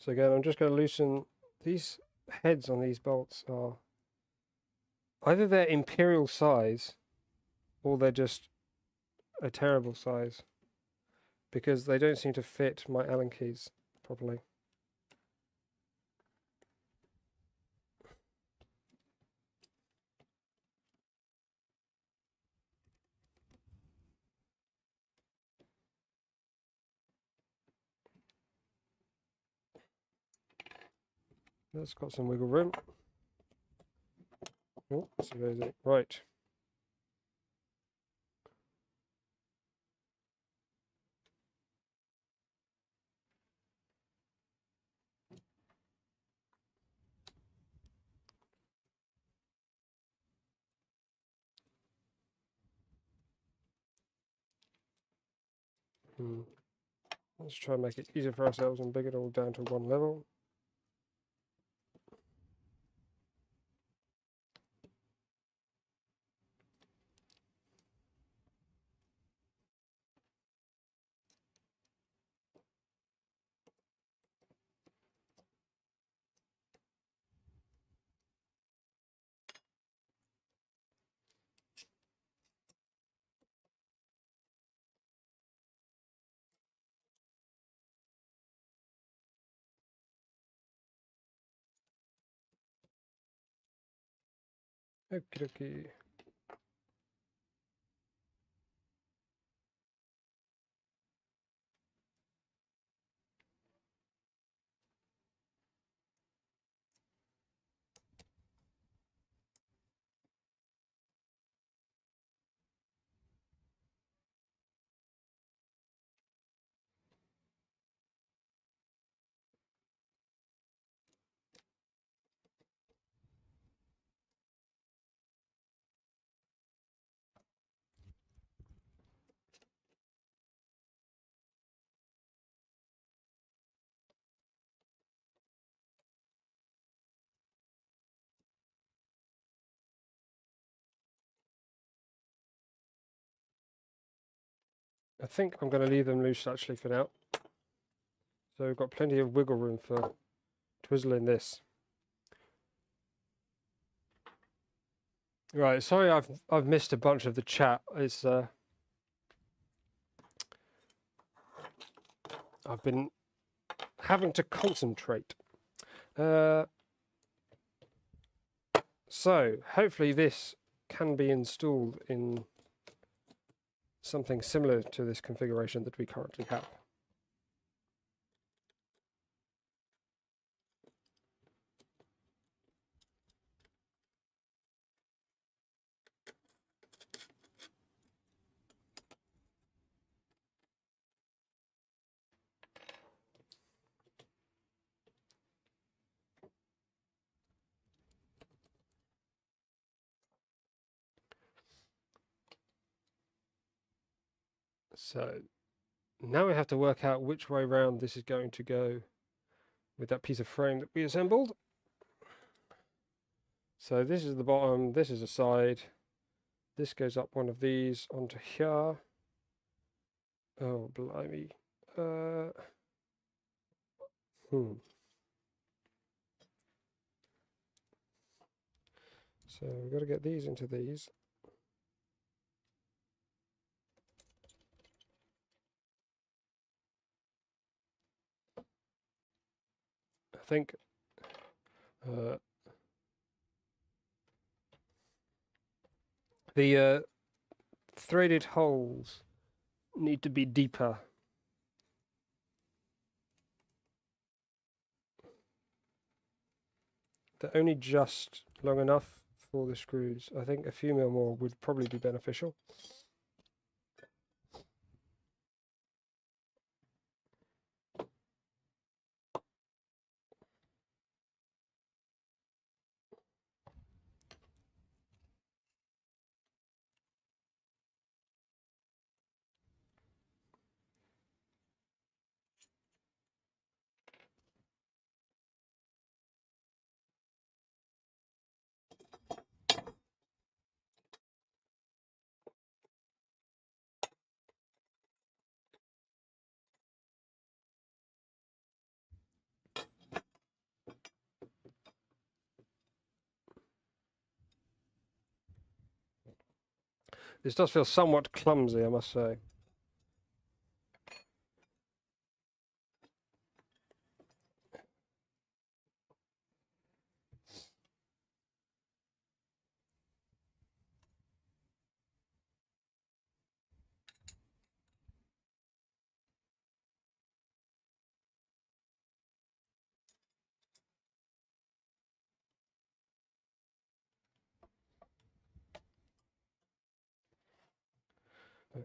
So again, I'm just going to loosen these heads on these bolts. Are either they're imperial size or they're just a terrible size, because they don't seem to fit my Allen keys properly. That's got some wiggle room. Oh, that's amazing. Right. Let's try and make it easier for ourselves and bring it all down to one level. Okie dokie. I think I'm going to leave them loose actually for now. So we've got plenty of wiggle room for twizzling this. Right, sorry I've missed a bunch of the chat. It's I've been having to concentrate. So hopefully this can be installed in something similar to this configuration that we currently have. So now we have to work out which way round this is going to go with that piece of frame that we assembled. So this is the bottom, this is the side, this goes up one of these onto here. Oh, blimey. So we've got to get these into these. I think the threaded holes need to be deeper. They're only just long enough for the screws. I think a few mil more would probably be beneficial. This does feel somewhat clumsy, I must say.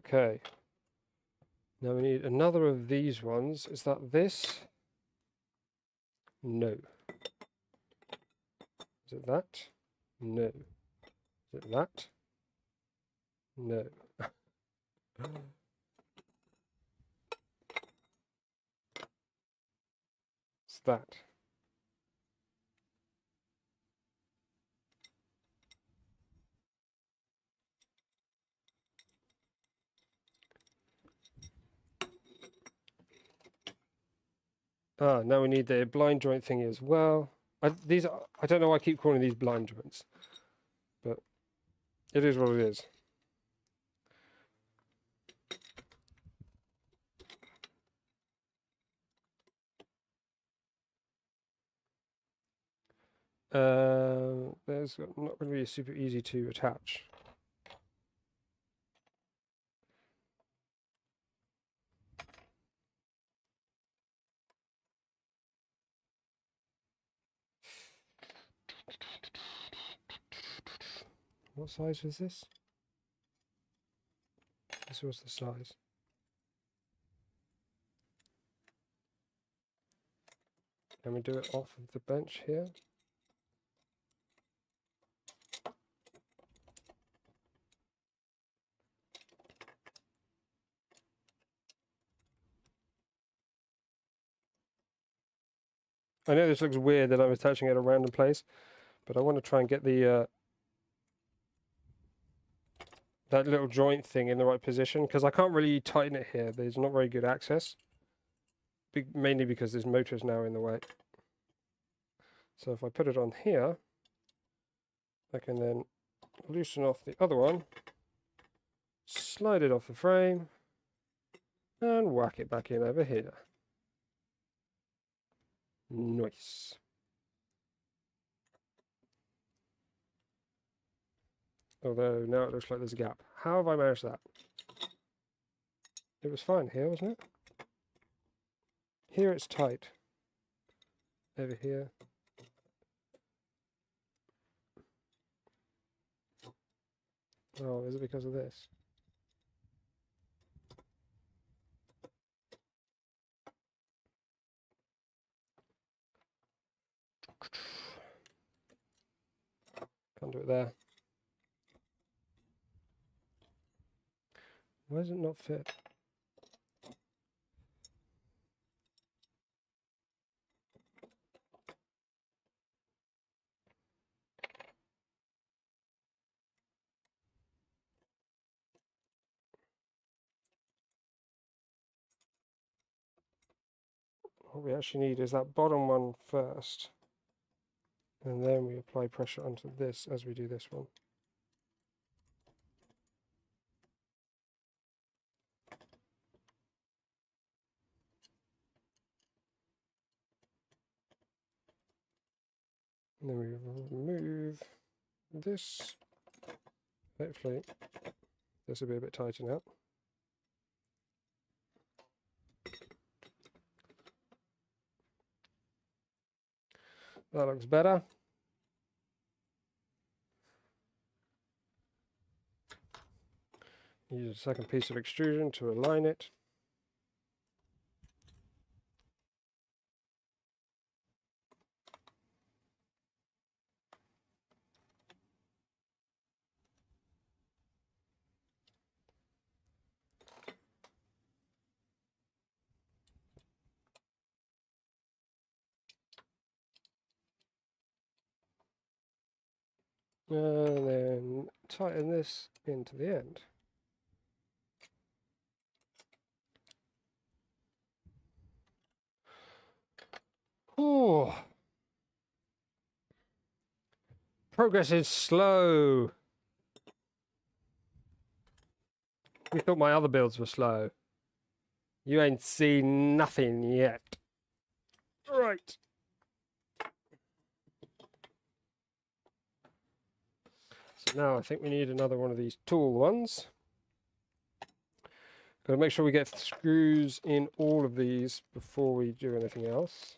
Okay. Now we need another of these ones. Is that this? No. Is it that? No. Is it that? No. It's that. Ah, now we need the blind joint thingy as well. I don't know why I keep calling these blind joints, but it is what it is. There's is not going to be super easy to attach. What size was this? This was the size. Can we do it off of the bench here? I know this looks weird that I'm attaching it at a random place, but I want to try and get the that little joint thing in the right position, because I can't really tighten it here. There's not very good access, mainly because this motor is now in the way. So if I put it on here, I can then loosen off the other one, slide it off the frame, and whack it back in over here. Nice. Although now it looks like there's a gap. How have I managed that? It was fine here, wasn't it? Here it's tight. Over here. Oh, is it because of this? Can't do it there. Why does it not fit? What we actually need is that bottom one first, and then we apply pressure onto this as we do this one. And then we remove this. Hopefully this will be a bit tighter now. That looks better. Use a second piece of extrusion to align it. And then tighten this into the end. Oh, progress is slow. We thought my other builds were slow. You ain't seen nothing yet. Right. So now I think we need another one of these tool ones. Got to make sure we get screws in all of these before we do anything else.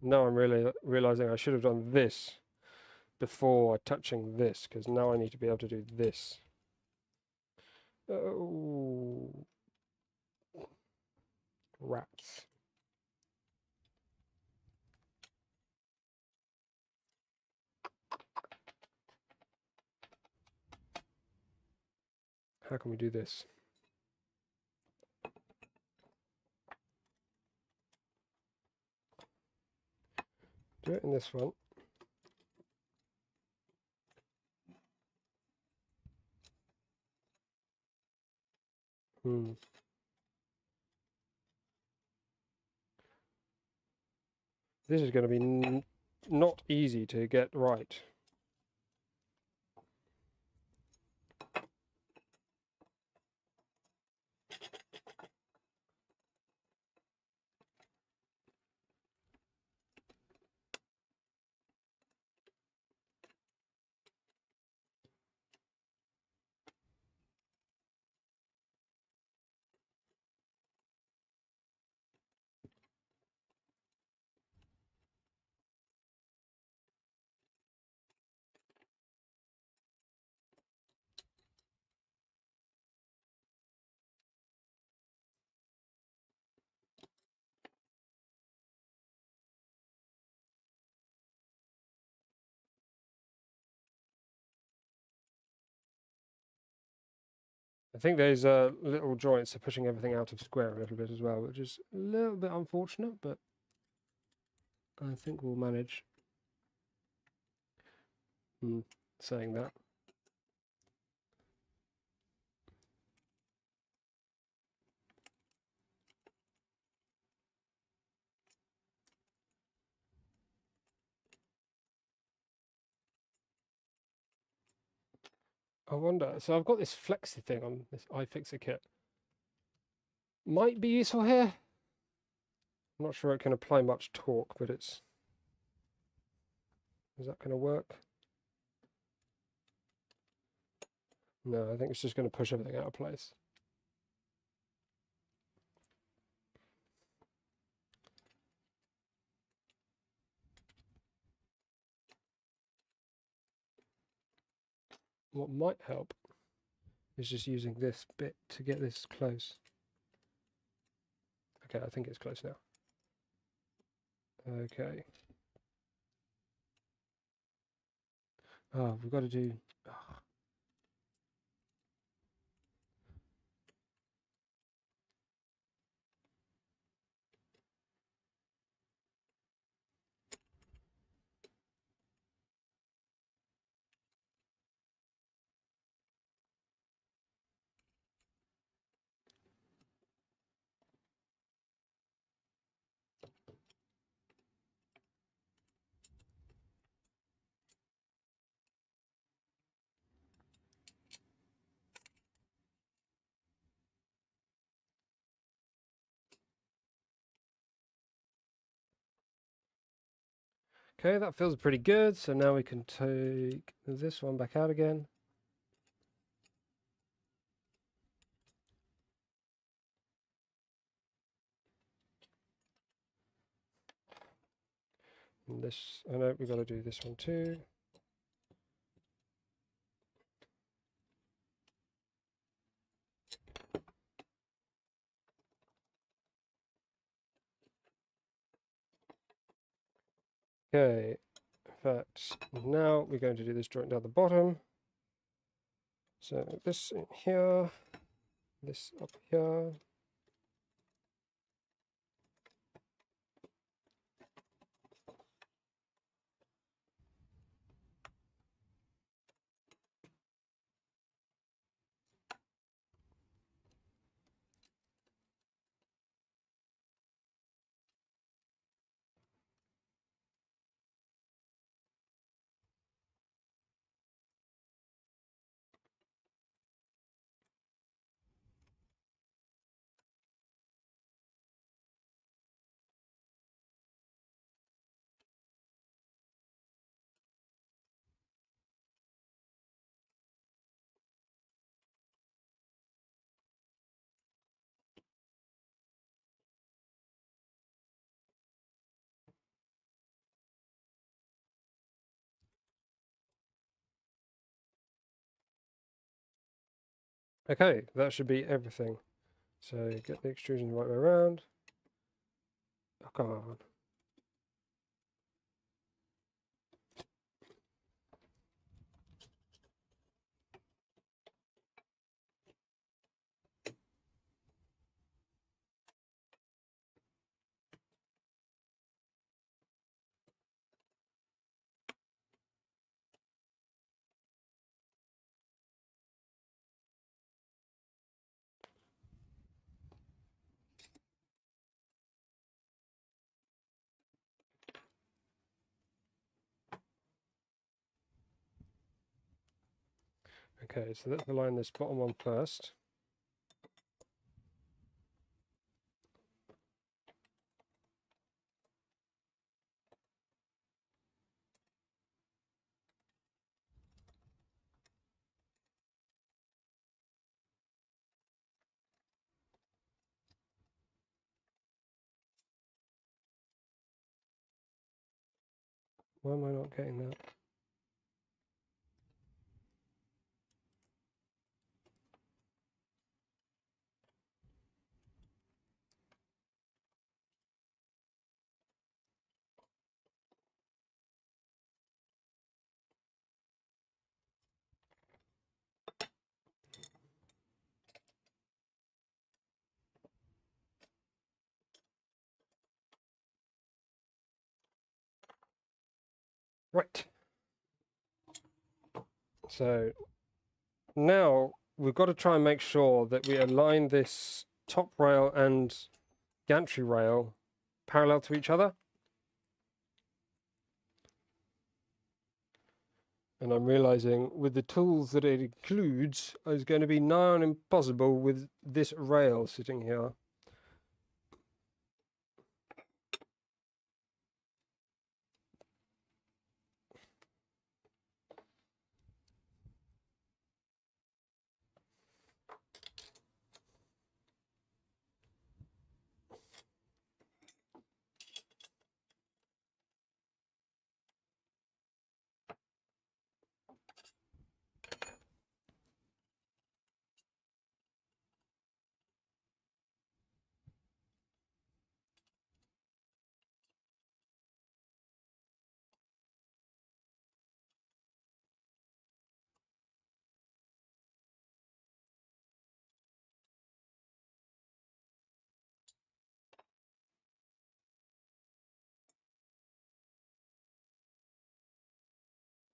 Now I'm really realizing I should have done this before touching this, because now I need to be able to do this. Oh, rats. How can we do this? Do it in this one. This is going to be not easy to get right. I think those little joints are pushing everything out of square a little bit as well, which is a little bit unfortunate, but I think we'll manage. Saying that. I wonder, so I've got this flexi thing on this iFixit kit. Might be useful here. I'm not sure it can apply much torque, but it's... Is that going to work? No, I think it's just going to push everything out of place. What might help is just using this bit to get this close. Okay, I think it's close now. Okay. Oh, we've got to do... Oh. Okay, that feels pretty good. So now we can take this one back out again. And this, I know we've got to do this one too. Okay, in fact, now we're going to do this joint down the bottom. So this in here, this up here. Okay, that should be everything. So get the extrusion the right way around. Oh, come on. Okay, so let's align this bottom one first. Why am I not getting that? Right. So now we've got to try and make sure that we align this top rail and gantry rail parallel to each other. And I'm realizing with the tools that it includes, it's going to be nigh on impossible with this rail sitting here.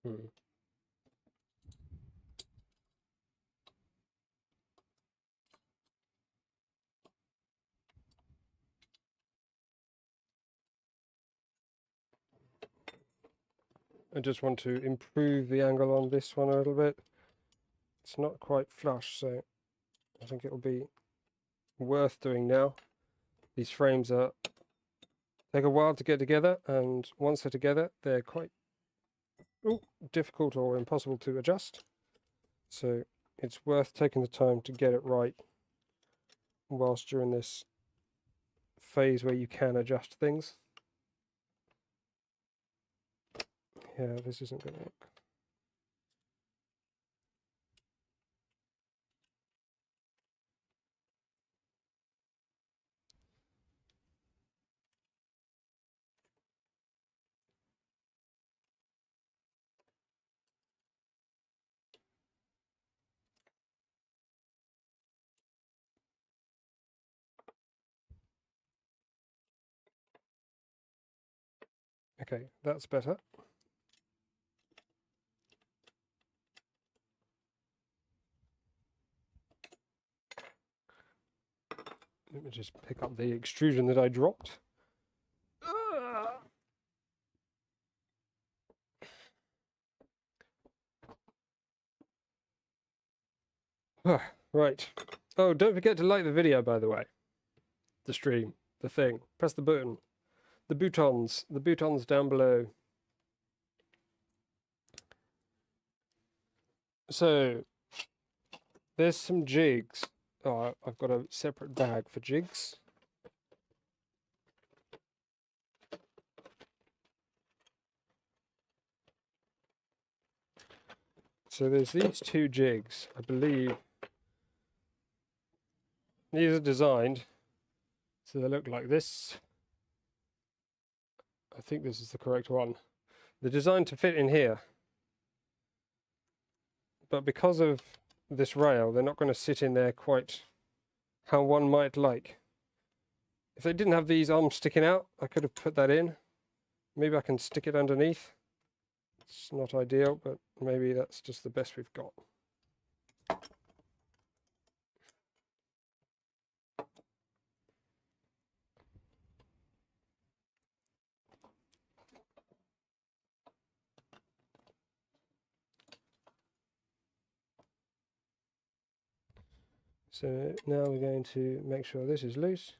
Hmm. I just want to improve the angle on this one a little bit. It's not quite flush, so I think it'll be worth doing now. These frames take a while to get together, and once they're together, they're quite difficult or impossible to adjust. So it's worth taking the time to get it right whilst you're in this phase where you can adjust things. Yeah, this isn't going to work. Okay, that's better. Let me just pick up the extrusion that I dropped. Right. Oh, don't forget to like the video, by the way. The stream, the thing. Press the button. The buttons down below. So, there's some jigs. Oh, I've got a separate bag for jigs. So there's these two jigs, I believe. These are designed so they look like this. I think this is the correct one. They're designed to fit in here. But because of this rail, they're not going to sit in there quite how one might like. If they didn't have these arms sticking out, I could have put that in. Maybe I can stick it underneath. It's not ideal, but maybe that's just the best we've got. So now we're going to make sure this is loose.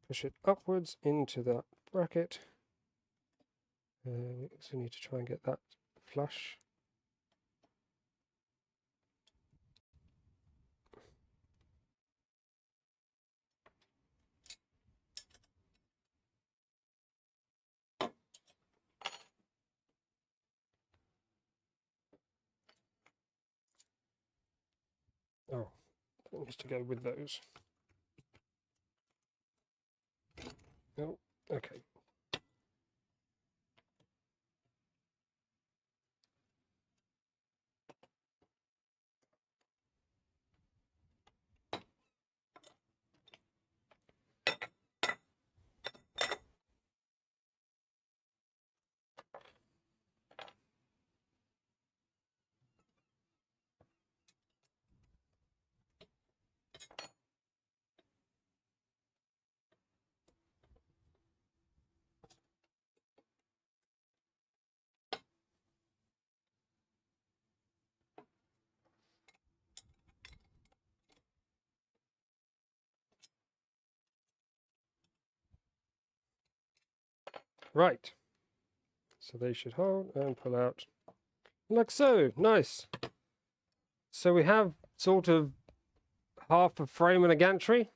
Push it upwards into that bracket. We also need to try and get that flush. Oh, it needs to go with those. Oh, okay. Right. So they should hold and pull out like so. Nice. So we have sort of half a frame and a gantry.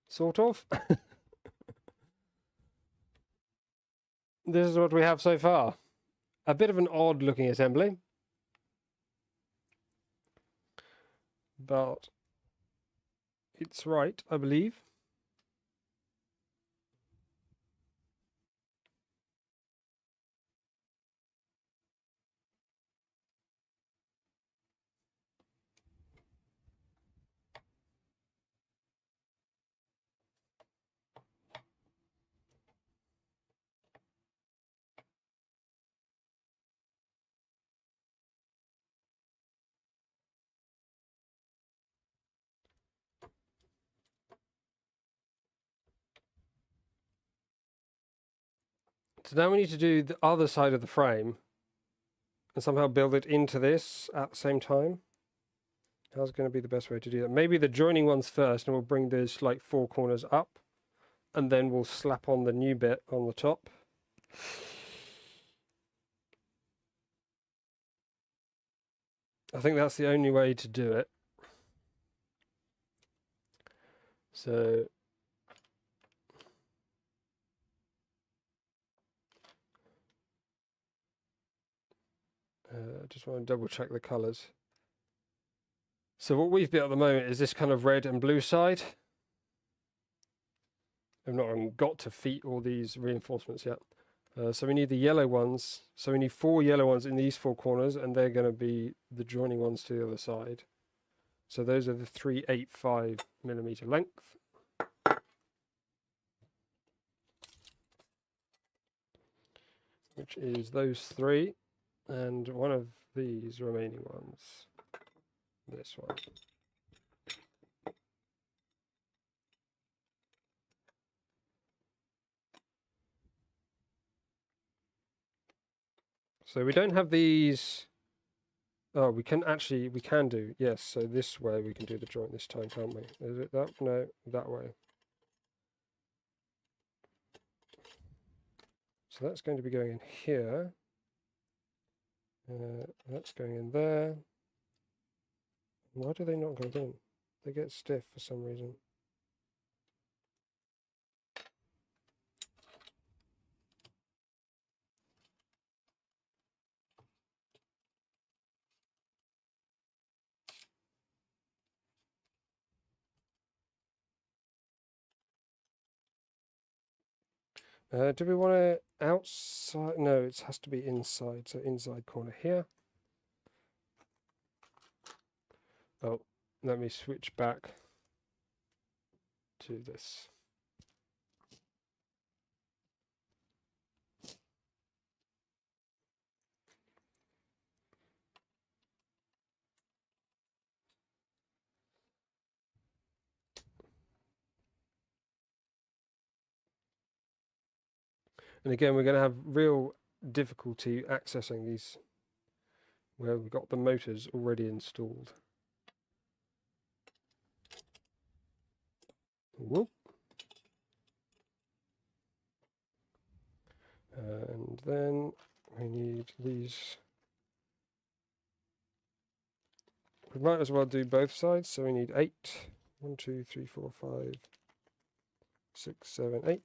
Sort of. This is what we have so far. A bit of an odd looking assembly, but it's right, I believe. So now we need to do the other side of the frame and somehow build it into this at the same time. How's going to be the best way to do that? Maybe the joining ones first, and we'll bring those like four corners up, and then we'll slap on the new bit on the top. I think that's the only way to do it. So I just want to double check the colors. So what we've built at the moment is this kind of red and blue side. I've not got to feet all these reinforcements yet. So we need the yellow ones. So we need 4 yellow ones in these 4 corners, and they're going to be the joining ones to the other side. So those are the 385mm length. Which is those 3, and one of these remaining ones. This one. So we don't have these. Oh, we can do, yes. So this way we can do the joint this time, can't we? Is it that? No, that way. So that's going to be going in here. That's going in there. Why do they not go in? They get stiff for some reason. Do we want it outside? No, it has to be inside. So inside corner here. Oh, let me switch back to this. And again, we're going to have real difficulty accessing these where we've got the motors already installed. Whoop. And then we need these. We might as well do both sides, so we need 8. 1, 2, 3, 4, 5, 6, 7, 8.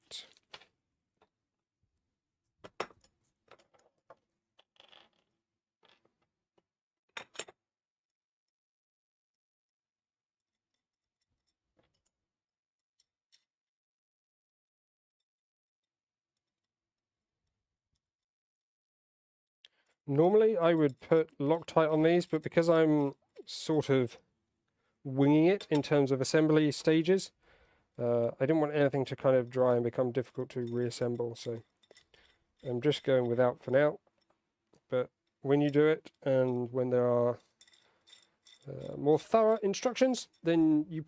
Normally I would put Loctite on these, but because I'm sort of winging it in terms of assembly stages, I didn't want anything to kind of dry and become difficult to reassemble, so I'm just going without for now. But when you do it, and when there are more thorough instructions, then you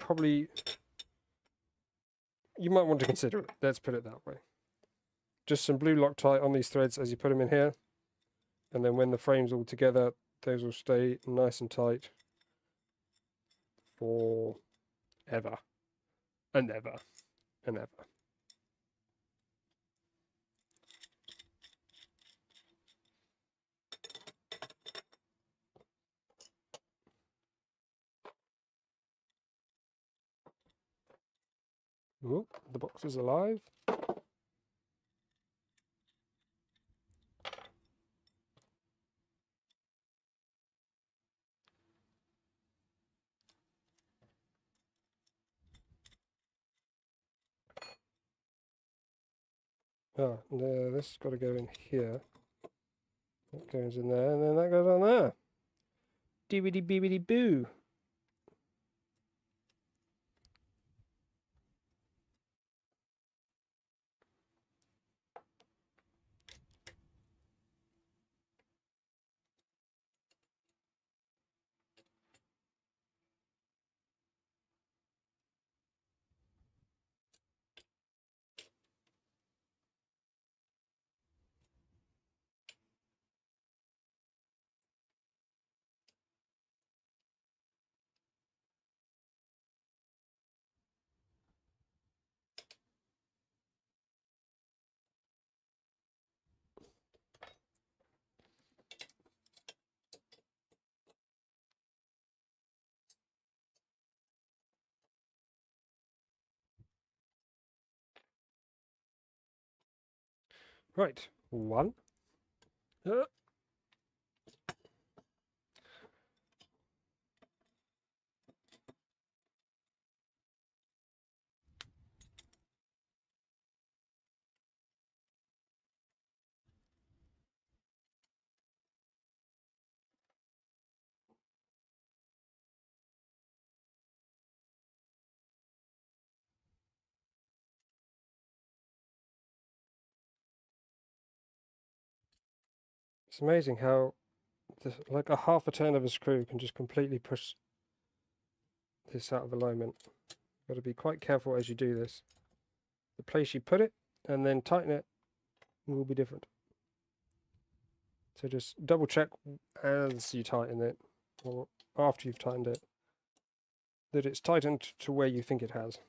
might want to consider it. Let's put it that way. Just some blue Loctite on these threads as you put them in here, and then when the frame's all together, those will stay nice and tight for ever and ever and ever. Ooh, the box is alive. Ah, no, this has got to go in here. That goes in there, and then that goes on there. Dibbity bibbity boo. Right, 1. It's amazing how like a half a turn of a screw can just completely push this out of alignment. Got to be quite careful as you do this. The place you put it and then tighten it will be different. So just double check as you tighten it, or after you've tightened it, that it's tightened to where you think it has.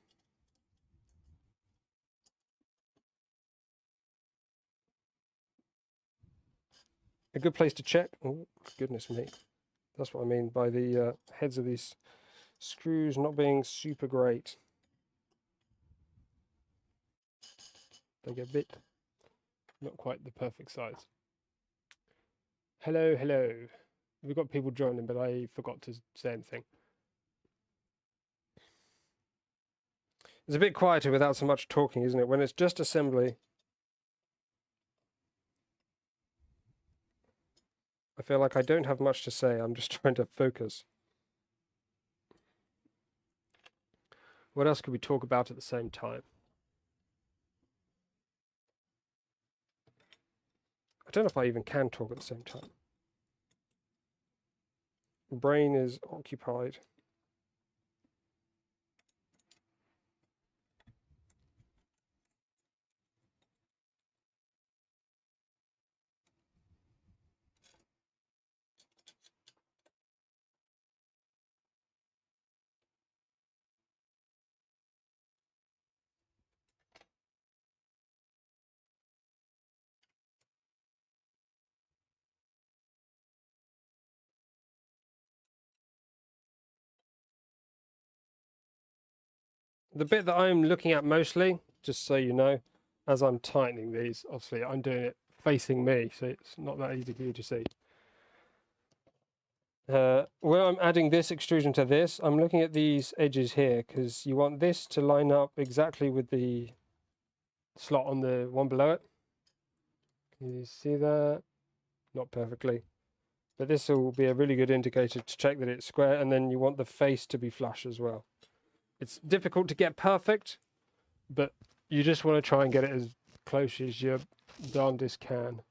A good place to check, oh goodness me, that's what I mean by the heads of these screws not being super great. They get a bit not quite the perfect size. Hello, hello. We've got people joining, but I forgot to say anything. It's a bit quieter without so much talking, isn't it? When it's just assembly, I feel like I don't have much to say. I'm just trying to focus. What else could we talk about at the same time? I don't know if I even can talk at the same time. Brain is occupied. the bit that I'm looking at mostly, just so you know, as I'm tightening these, obviously I'm doing it facing me, so it's not that easy for you to see. Where I'm adding this extrusion to this, I'm looking at these edges here, because you want this to line up exactly with the slot on the one below it. Can you see that? Not perfectly. But this will be a really good indicator to check that it's square, and then you want the face to be flush as well. It's difficult to get perfect, but you just want to try and get it as close as you darndest can.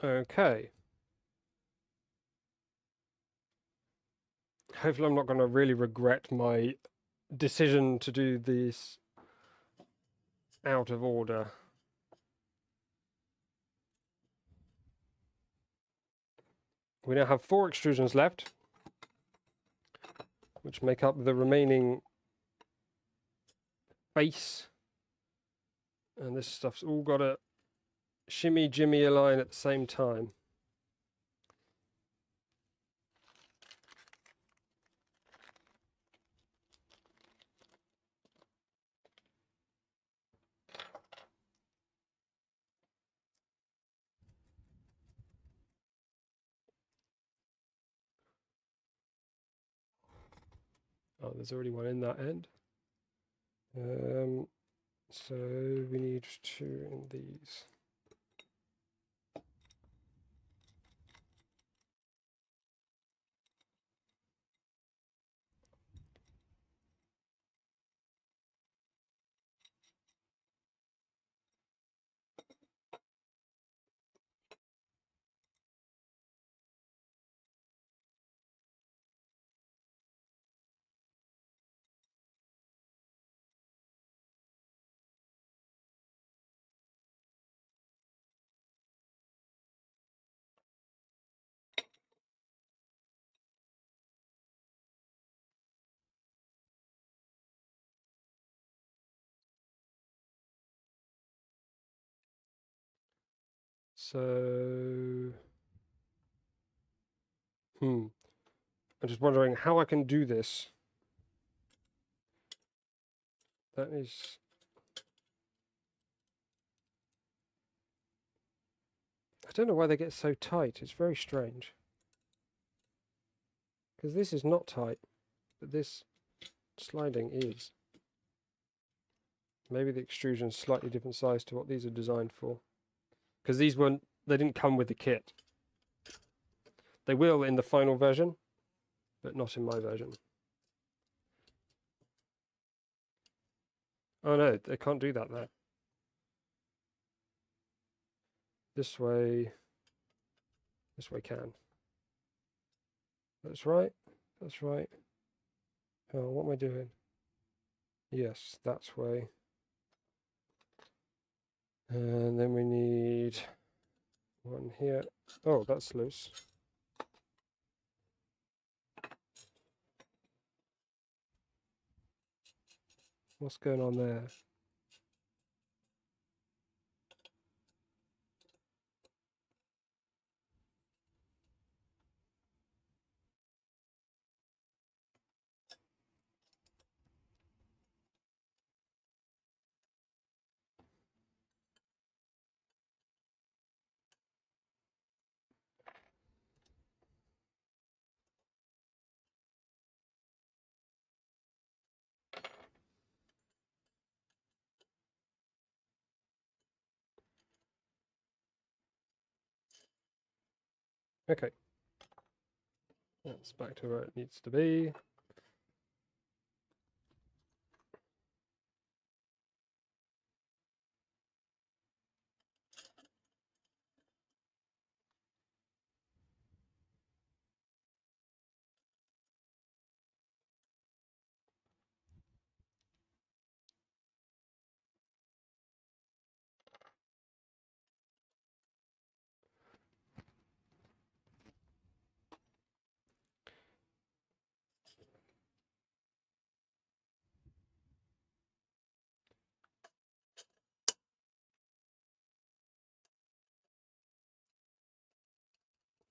Okay. Hopefully I'm not going to really regret my decision to do this out of order. We now have 4 extrusions left, which make up the remaining face. And this stuff's all got to shimmy jimmy align at the same time. Oh, there's already one in that end. So we need 2 in these. So, I'm just wondering how I can do this. That is... I don't know why they get so tight. It's very strange. Because this is not tight, but this sliding is. Maybe the extrusion's slightly different size to what these are designed for. Because they didn't come with the kit. They will in the final version, but not in my version. Oh no, they can't do that there. This way can. That's right, that's right. Oh, what am I doing? Yes, that's way. And then we need one here. Oh, that's loose. What's going on there? Okay. That's back to where it needs to be.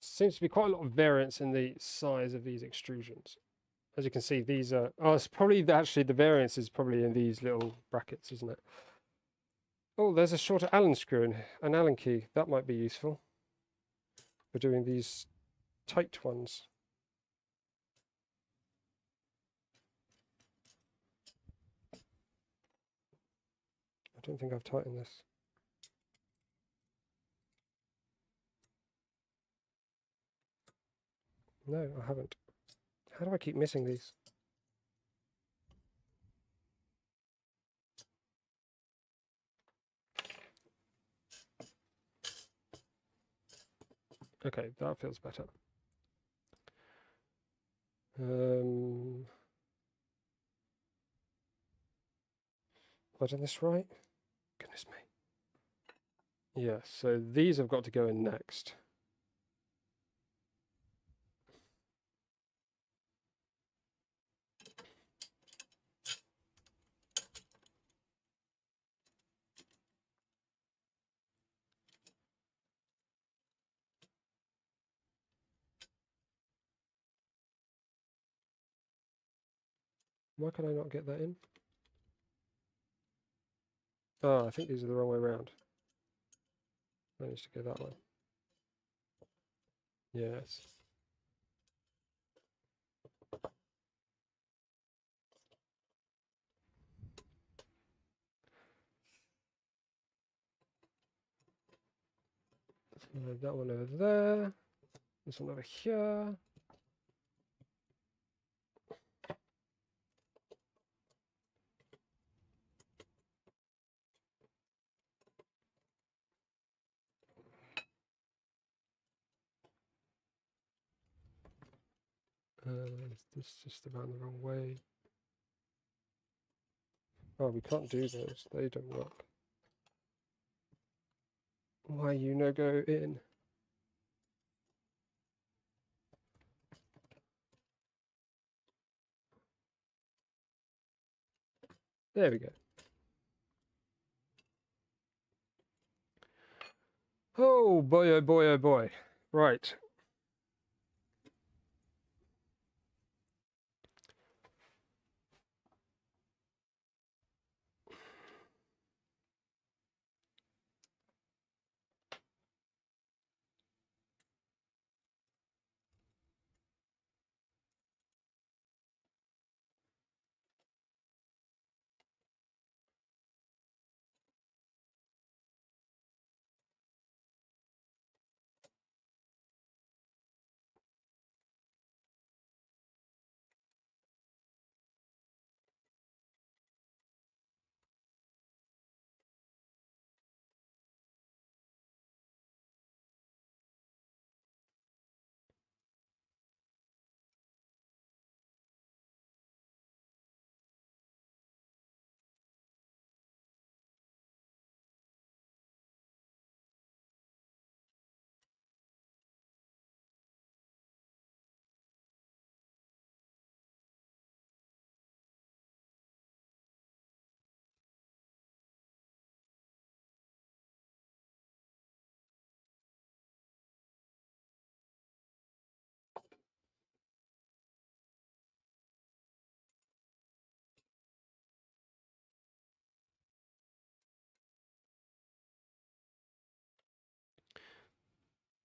Seems to be quite a lot of variance in the size of these extrusions. As you can see, these are... Oh, it's probably actually the variance is probably in these little brackets, isn't it? Oh, there's a shorter Allen screw and an Allen key. That might be useful for doing these tight ones. I don't think I've tightened this. No, I haven't. How do I keep missing these? Okay, that feels better. Have I done this right? Goodness me. Yeah, so these have got to go in next. Why can I not get that in? Oh, I think these are the wrong way around. I need to go that way. Yes. That one over there. This one over here. This is just around the wrong way. Oh, we can't do those. They don't work. Why you no go in? There we go. Oh boy, oh boy, oh boy. Right.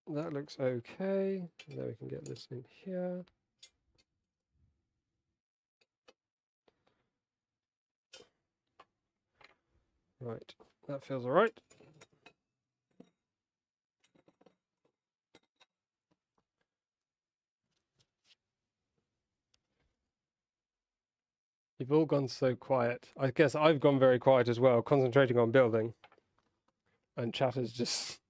That looks okay. Now we can get this in here. Right, that feels all right. You've all gone so quiet. I guess I've gone very quiet as well, concentrating on building. And chat has just...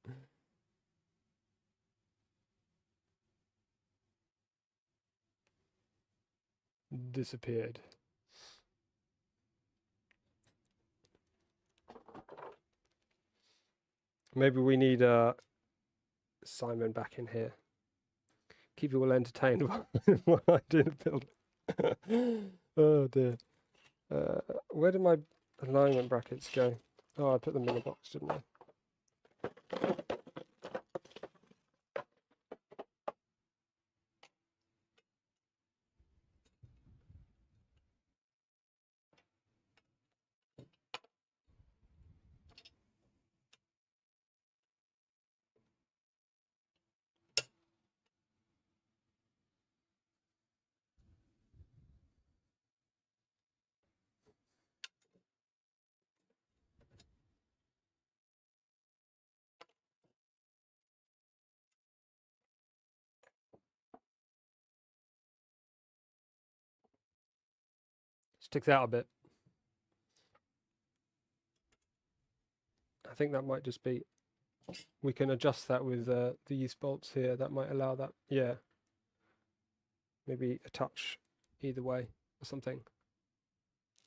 disappeared. Maybe we need Simon back in here. Keep you all entertained while I do the build. Oh dear. Where did my alignment brackets go? Oh, I put them in a box, didn't I? Sticks out a bit. I think that might just be... We can adjust that with these bolts here. That might allow that. Yeah. Maybe a touch either way or something.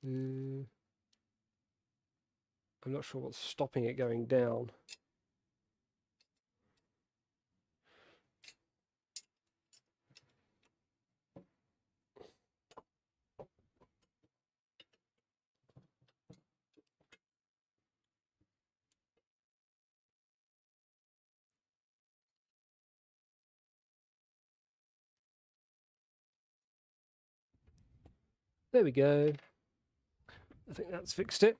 I'm not sure what's stopping it going down. There we go. I think that's fixed it.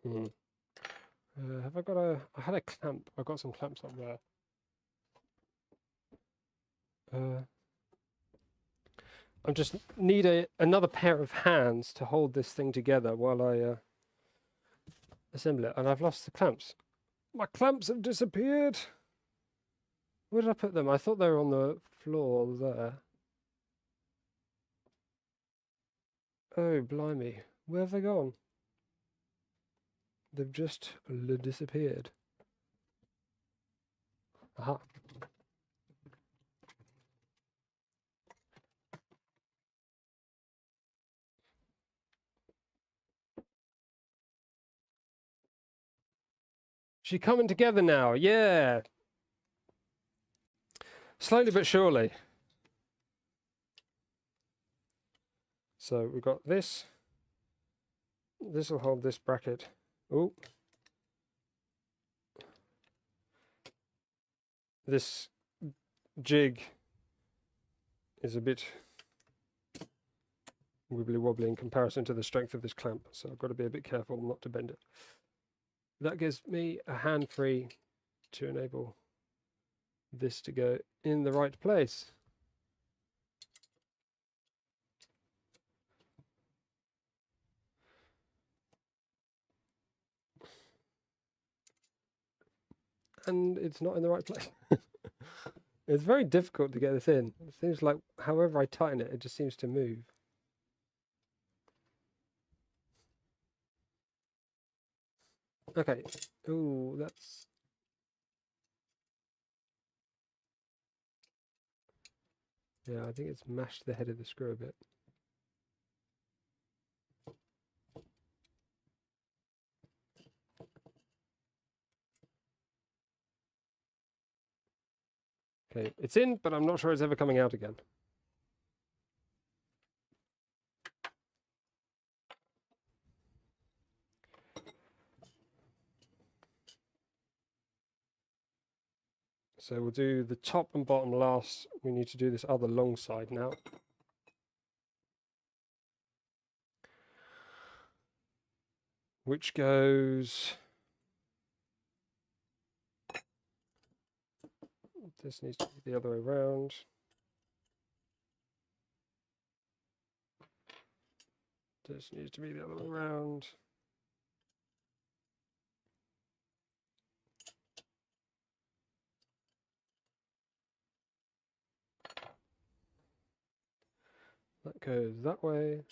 Have I got a... I had a clamp. I've got some clamps up there. I just need another pair of hands to hold this thing together while I assemble it. And I've lost the clamps. My clamps have disappeared. Where did I put them? I thought they were on the floor there. Oh, blimey. Where have they gone? They've just disappeared. Aha. She's coming together now. Yeah. Slowly but surely. So we've got this. This will hold this bracket. Oh. This jig is a bit wibbly wobbly in comparison to the strength of this clamp, so I've got to be a bit careful not to bend it. That gives me a hand free to enable this to go in the right place. And it's not in the right place. It's very difficult to get this in. It seems like however I tighten it, it just seems to move. Okay. Ooh, that's... Yeah, I think it's mashed the head of the screw a bit. Okay, it's in, but I'm not sure it's ever coming out again. So we'll do the top and bottom last. We need to do this other long side now. Which goes This needs to be the other way around. This needs to be the other way around. That goes that way.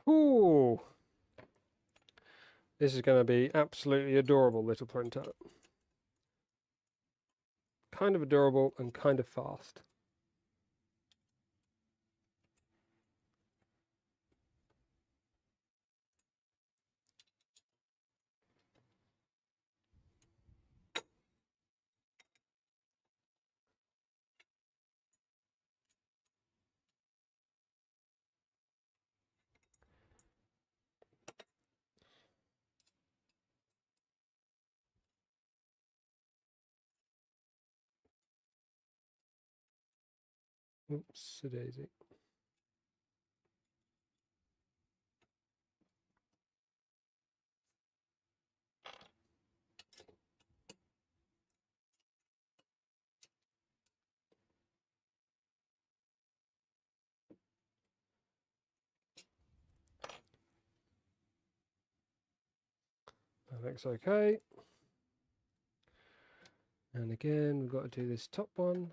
Ooh, this is going to be absolutely adorable little printer. Kind of adorable and kind of fast. Oops, a daisy. That looks okay. And again, we've got to do this top one.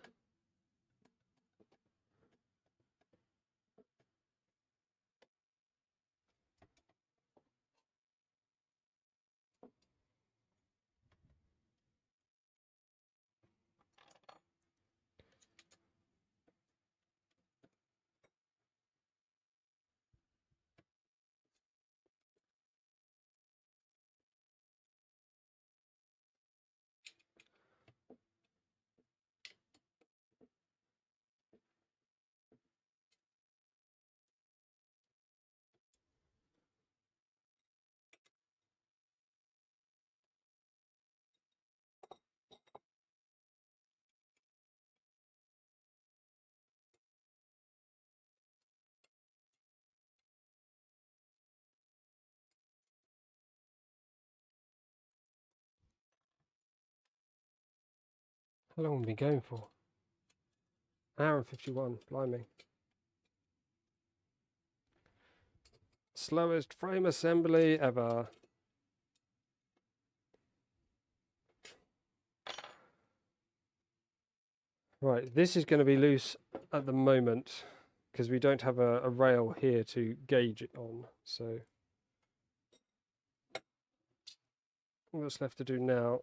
How long have we been going for? Hour and 51, blimey. Slowest frame assembly ever. Right, this is going to be loose at the moment because we don't have a rail here to gauge it on. So what's left to do now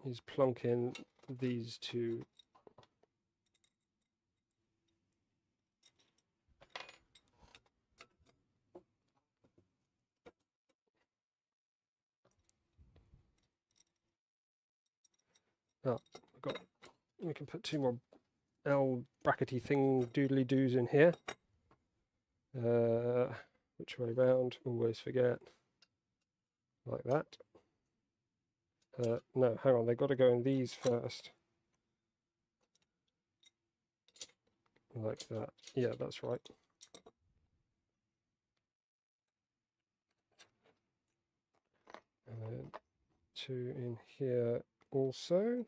is plonk in these two. Oh, we can put two more L brackety thing doodly doos in here. Which way round? Always forget. Like that. No, hang on, they've got to go in these first. Like that. Yeah, that's right. And then two in here also.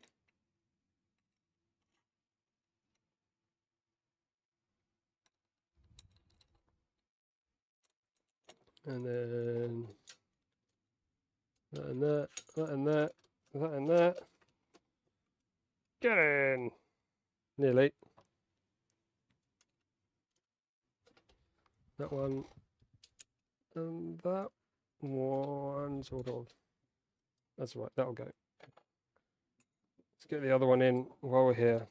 And then that and that, that and that, that and that. Get in! Nearly. That one. And that one sort of. That's right, that'll go. Let's get the other one in while we're here.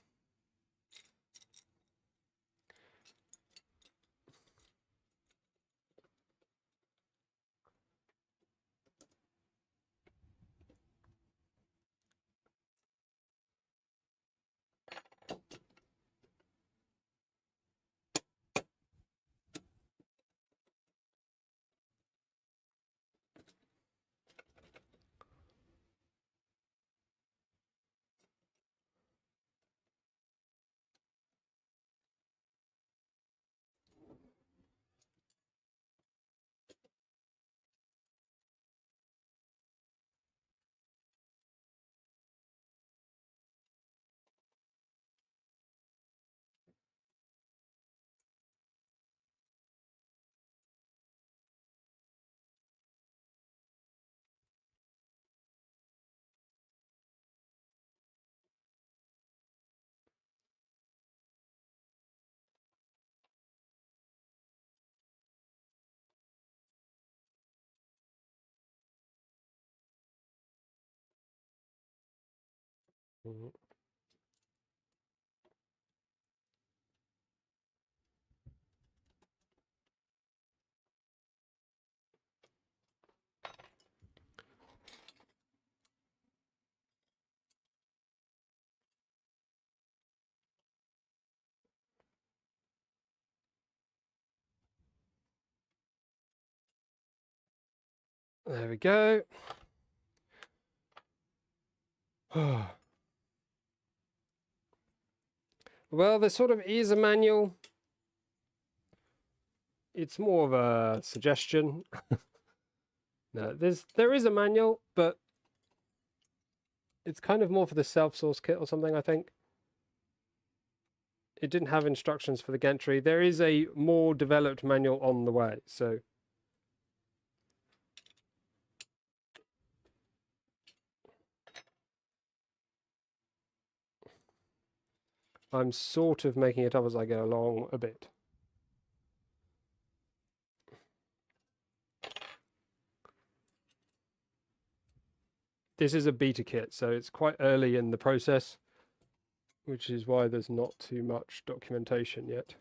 Mhm. There we go. Well, there sort of is a manual. It's more of a suggestion. No, there is a manual, but it's kind of more for the self-source kit or something, I think. It didn't have instructions for the Gantry. There is a more developed manual on the way, so I'm sort of making it up as I go along a bit. This is a beta kit, so it's quite early in the process, which is why there's not too much documentation yet.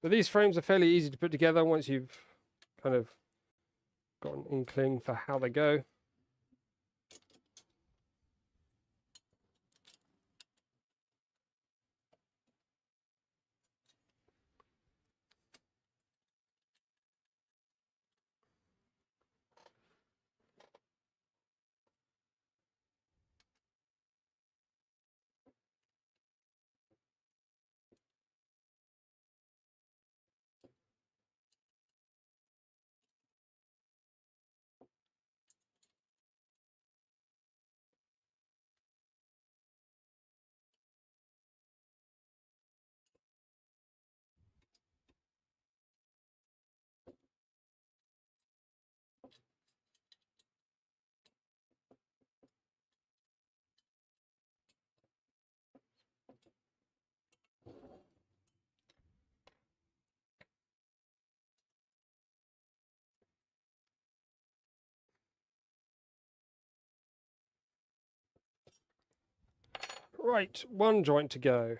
But these frames are fairly easy to put together once you've kind of got an inkling for how they go. Right, one joint to go.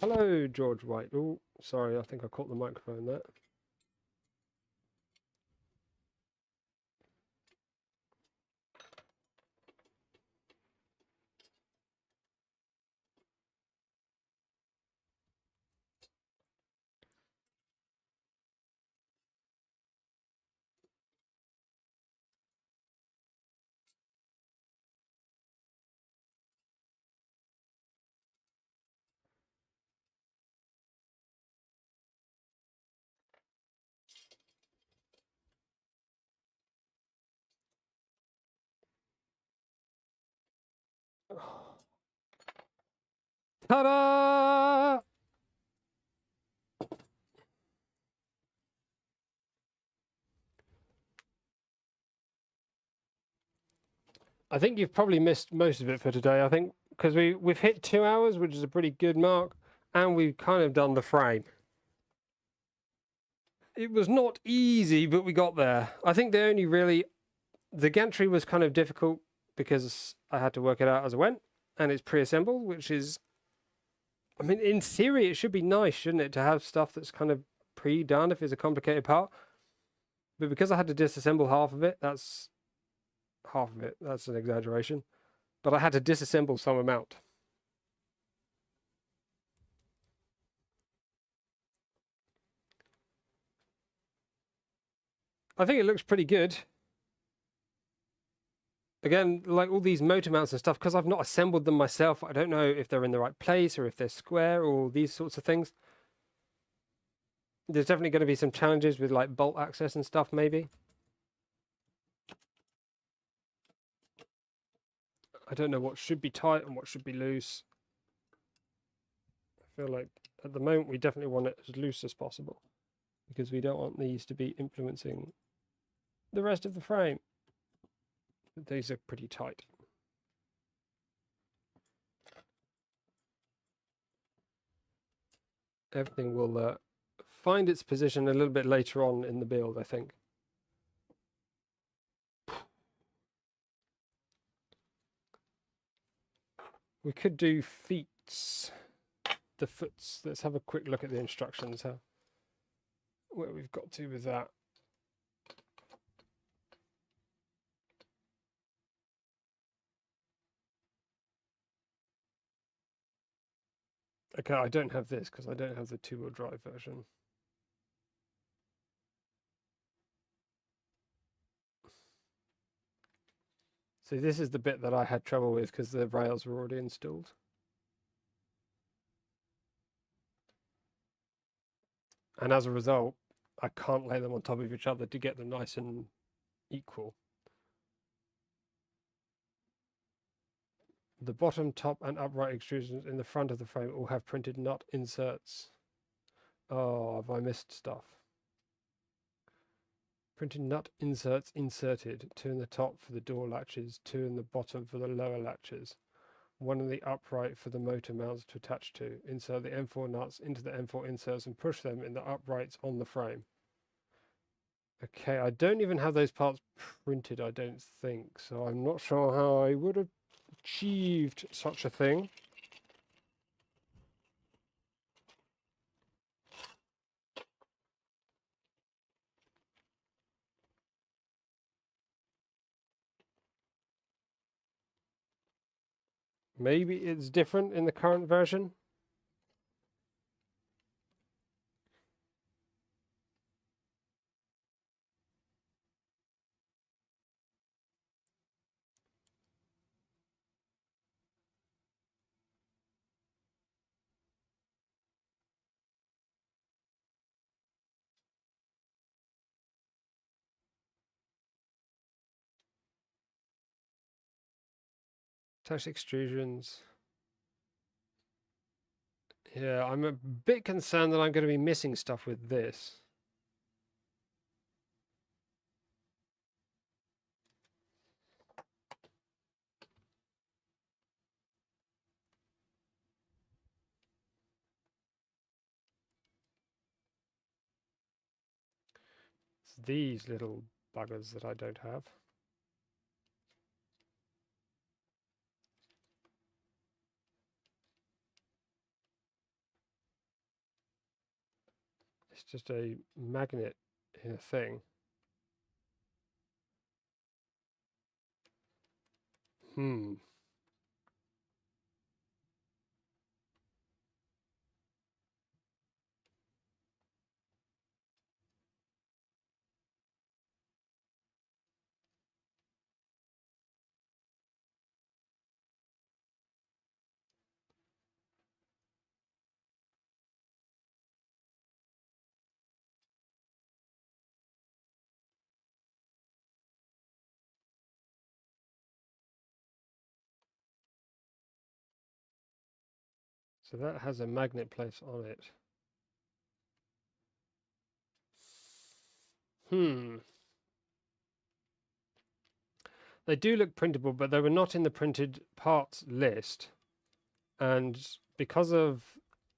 Hello, George White. Oh, sorry, I think I caught the microphone there. Ta-da! I think you've probably missed most of it for today. I think because we've hit 2 hours, which is a pretty good mark, and we've kind of done the frame. It was not easy, but we got there. I think the gantry was kind of difficult because I had to work it out as I went, and it's pre-assembled, which is, I mean, in theory, it should be nice, shouldn't it, to have stuff that's kind of pre-done if it's a complicated part. But because I had to disassemble half of it, that's an exaggeration. But I had to disassemble some amount. I think it looks pretty good. Again, like all these motor mounts and stuff, because I've not assembled them myself, I don't know if they're in the right place or if they're square or these sorts of things. There's definitely going to be some challenges with like bolt access and stuff, maybe. I don't know what should be tight and what should be loose. I feel like at the moment we definitely want it as loose as possible because we don't want these to be influencing the rest of the frame. But these are pretty tight. Everything will find its position a little bit later on in the build, I think. We could do feet. The foots. Let's have a quick look at the instructions, where we've got to with that. Okay, I don't have this because I don't have the 2-wheel drive version. So this is the bit that I had trouble with because the rails were already installed. And as a result, I can't lay them on top of each other to get them nice and equal. The bottom, top, and upright extrusions in the front of the frame all have printed nut inserts. Oh, have I missed stuff? Printed nut inserts inserted. 2 in the top for the door latches, 2 in the bottom for the lower latches. 1 in the upright for the motor mounts to attach to. Insert the M4 nuts into the M4 inserts and push them in the uprights on the frame. Okay, I don't even have those parts printed, I don't think, so I'm not sure how I would have achieved such a thing. Maybe it's different in the current version. Touch extrusions. Yeah, I'm a bit concerned that I'm going to be missing stuff with this. It's these little buggers that I don't have. It's just a magnet in a thing. So that has a magnet place on it. They do look printable, but they were not in the printed parts list. And because of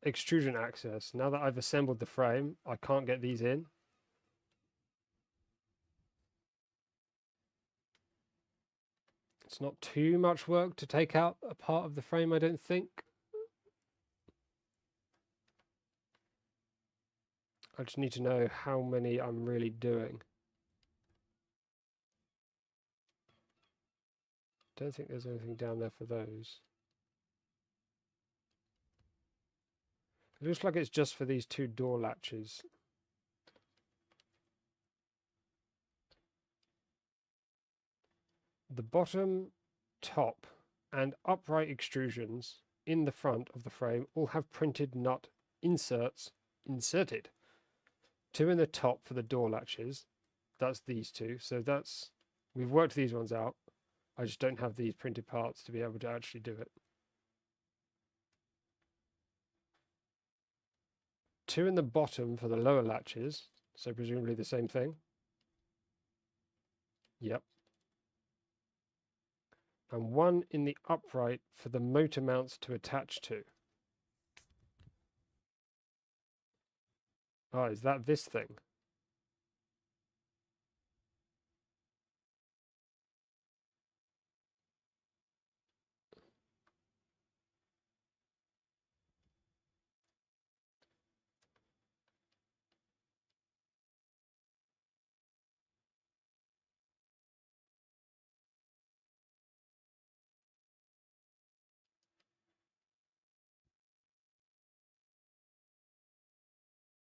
extrusion access, now that I've assembled the frame, I can't get these in. It's not too much work to take out a part of the frame, I don't think. I just need to know how many I'm really doing. Don't think there's anything down there for those. It looks like it's just for these two door latches. The bottom, top, and upright extrusions in the front of the frame all have printed nut inserts inserted. 2 in the top for the door latches. That's these 2. So that's, we've worked these ones out. I just don't have these printed parts to be able to actually do it. 2 in the bottom for the lower latches. So presumably the same thing. Yep. And 1 in the upright for the motor mounts to attach to. Oh, is that this thing?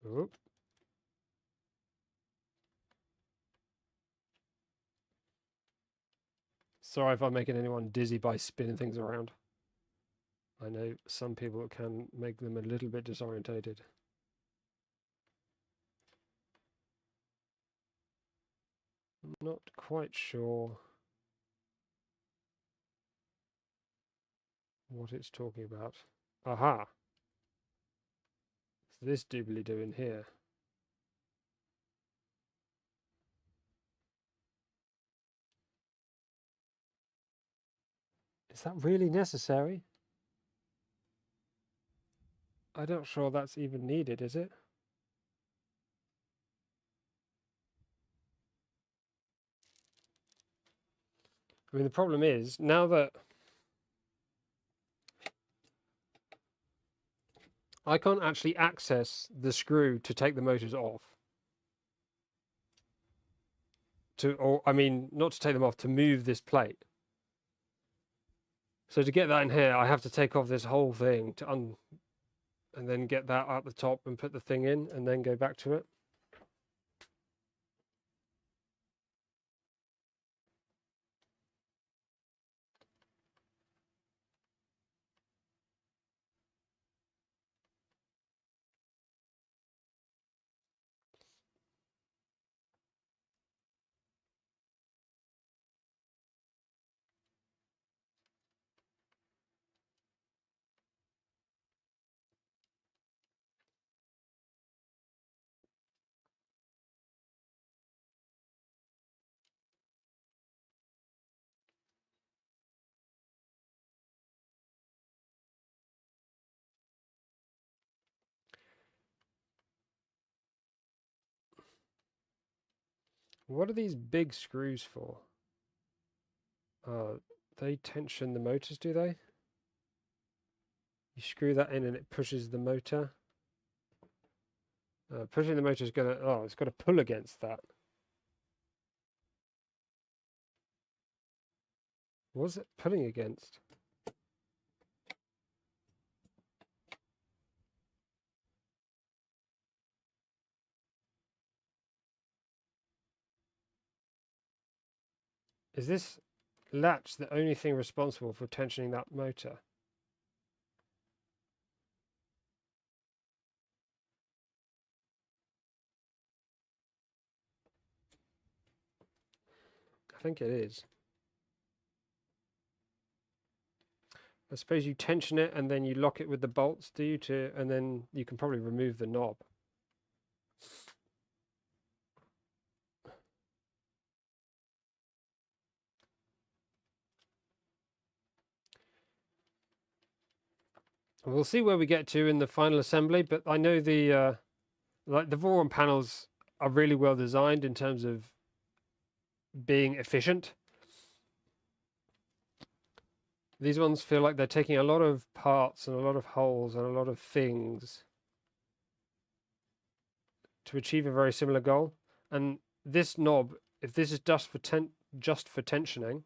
Oop. Sorry if I'm making anyone dizzy by spinning things around. I know some people can make them a little bit disorientated. I'm not quite sure what it's talking about. Aha! What's this doobly do in here? Is that really necessary? I'm not sure that's even needed, is it? I mean, the problem is, now that I can't actually access the screw to take the motors off. I mean, not to take them off, to move this plate. So to get that in here, I have to take off this whole thing and then get that at the top and put the thing in and then go back to it. What are these big screws for? They tension the motors, do they? You screw that in and it pushes the motor. Pushing the motor is going to... Oh, it's got to pull against that. What's it pulling against? Is this latch the only thing responsible for tensioning that motor? I think it is. I suppose you tension it and then you lock it with the bolts, do you? And then you can probably remove the knob. We'll see where we get to in the final assembly, but I know the like the Voron panels are really well designed in terms of being efficient. These ones feel like they're taking a lot of parts and a lot of holes and a lot of things to achieve a very similar goal. And this knob, if this is just for tensioning,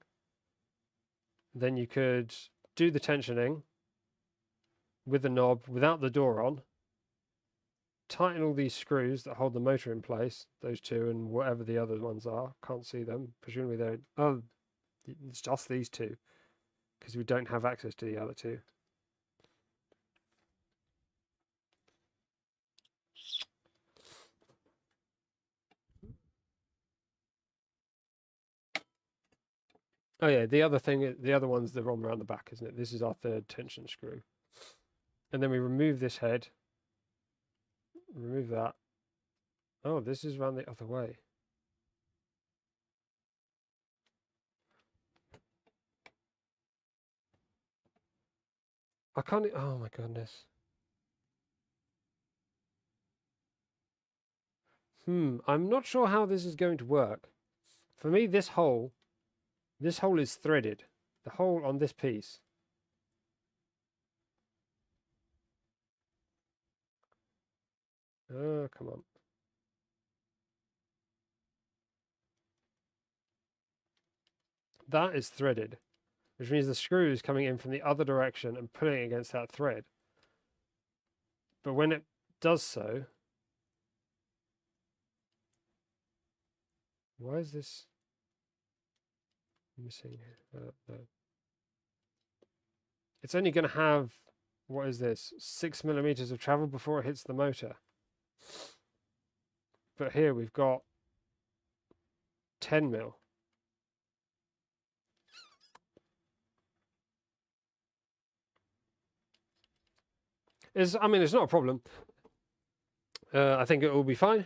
then you could do the tensioning with the knob without the door on, tighten all these screws that hold the motor in place, those two and whatever the other ones are, can't see them, presumably they're, oh, it's just these two, because we don't have access to the other two. Oh yeah, the other thing, the other one's the one around the back, isn't it? This is our third tension screw. And then we remove this head. Remove that. Oh, this is around the other way. I can't, oh my goodness. I'm not sure how this is going to work. For me, this hole is threaded. The hole on this piece. Oh, come on. That is threaded, which means the screw is coming in from the other direction and pulling against that thread. But when it does so, why is this missing? No. It's only going to have, what is this, 6 millimeters of travel before it hits the motor. But here we've got 10 mil. I mean, it's not a problem. I think it will be fine.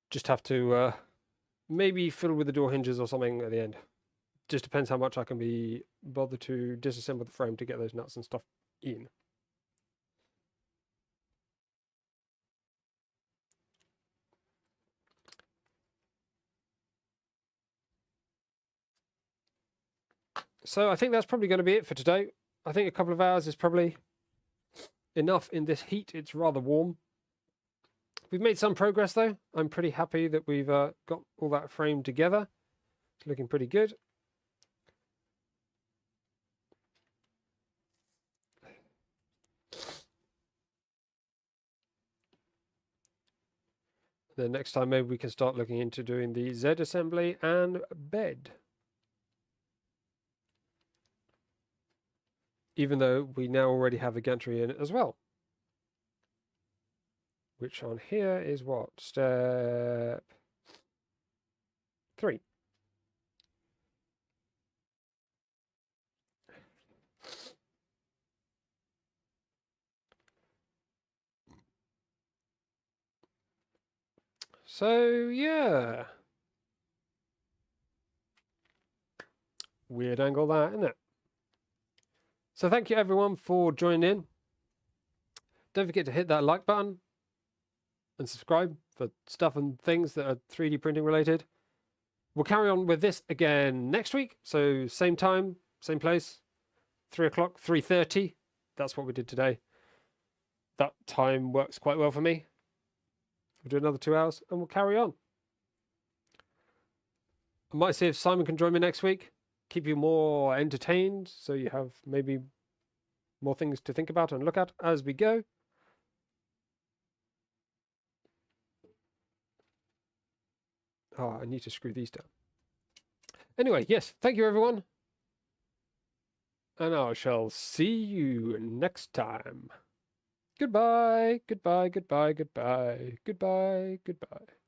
Just have to maybe fiddle with the door hinges or something at the end. Just depends how much I can be bothered to disassemble the frame to get those nuts and stuff in. So I think that's probably going to be it for today. I think a couple of hours is probably enough in this heat. It's rather warm. We've made some progress though. I'm pretty happy that we've got all that framed together. It's looking pretty good. Then next time maybe we can start looking into doing the Z assembly and bed. Even though we now already have a gantry in it as well. Which on here is what? Step 3. So, yeah. Weird angle that, isn't it? So thank you everyone for joining in. Don't forget to hit that like button and subscribe for stuff and things that are 3D printing related. We'll carry on with this again next week. So same time, same place, 3 o'clock, 3:30. That's what we did today. That time works quite well for me. We'll do another 2 hours and we'll carry on. I might see if Simon can join me next week. Keep you more entertained so you have maybe more things to think about and look at as we go. Oh, I need to screw these down. Anyway, yes, thank you everyone. And I shall see you next time. Goodbye, goodbye, goodbye, goodbye, goodbye, goodbye.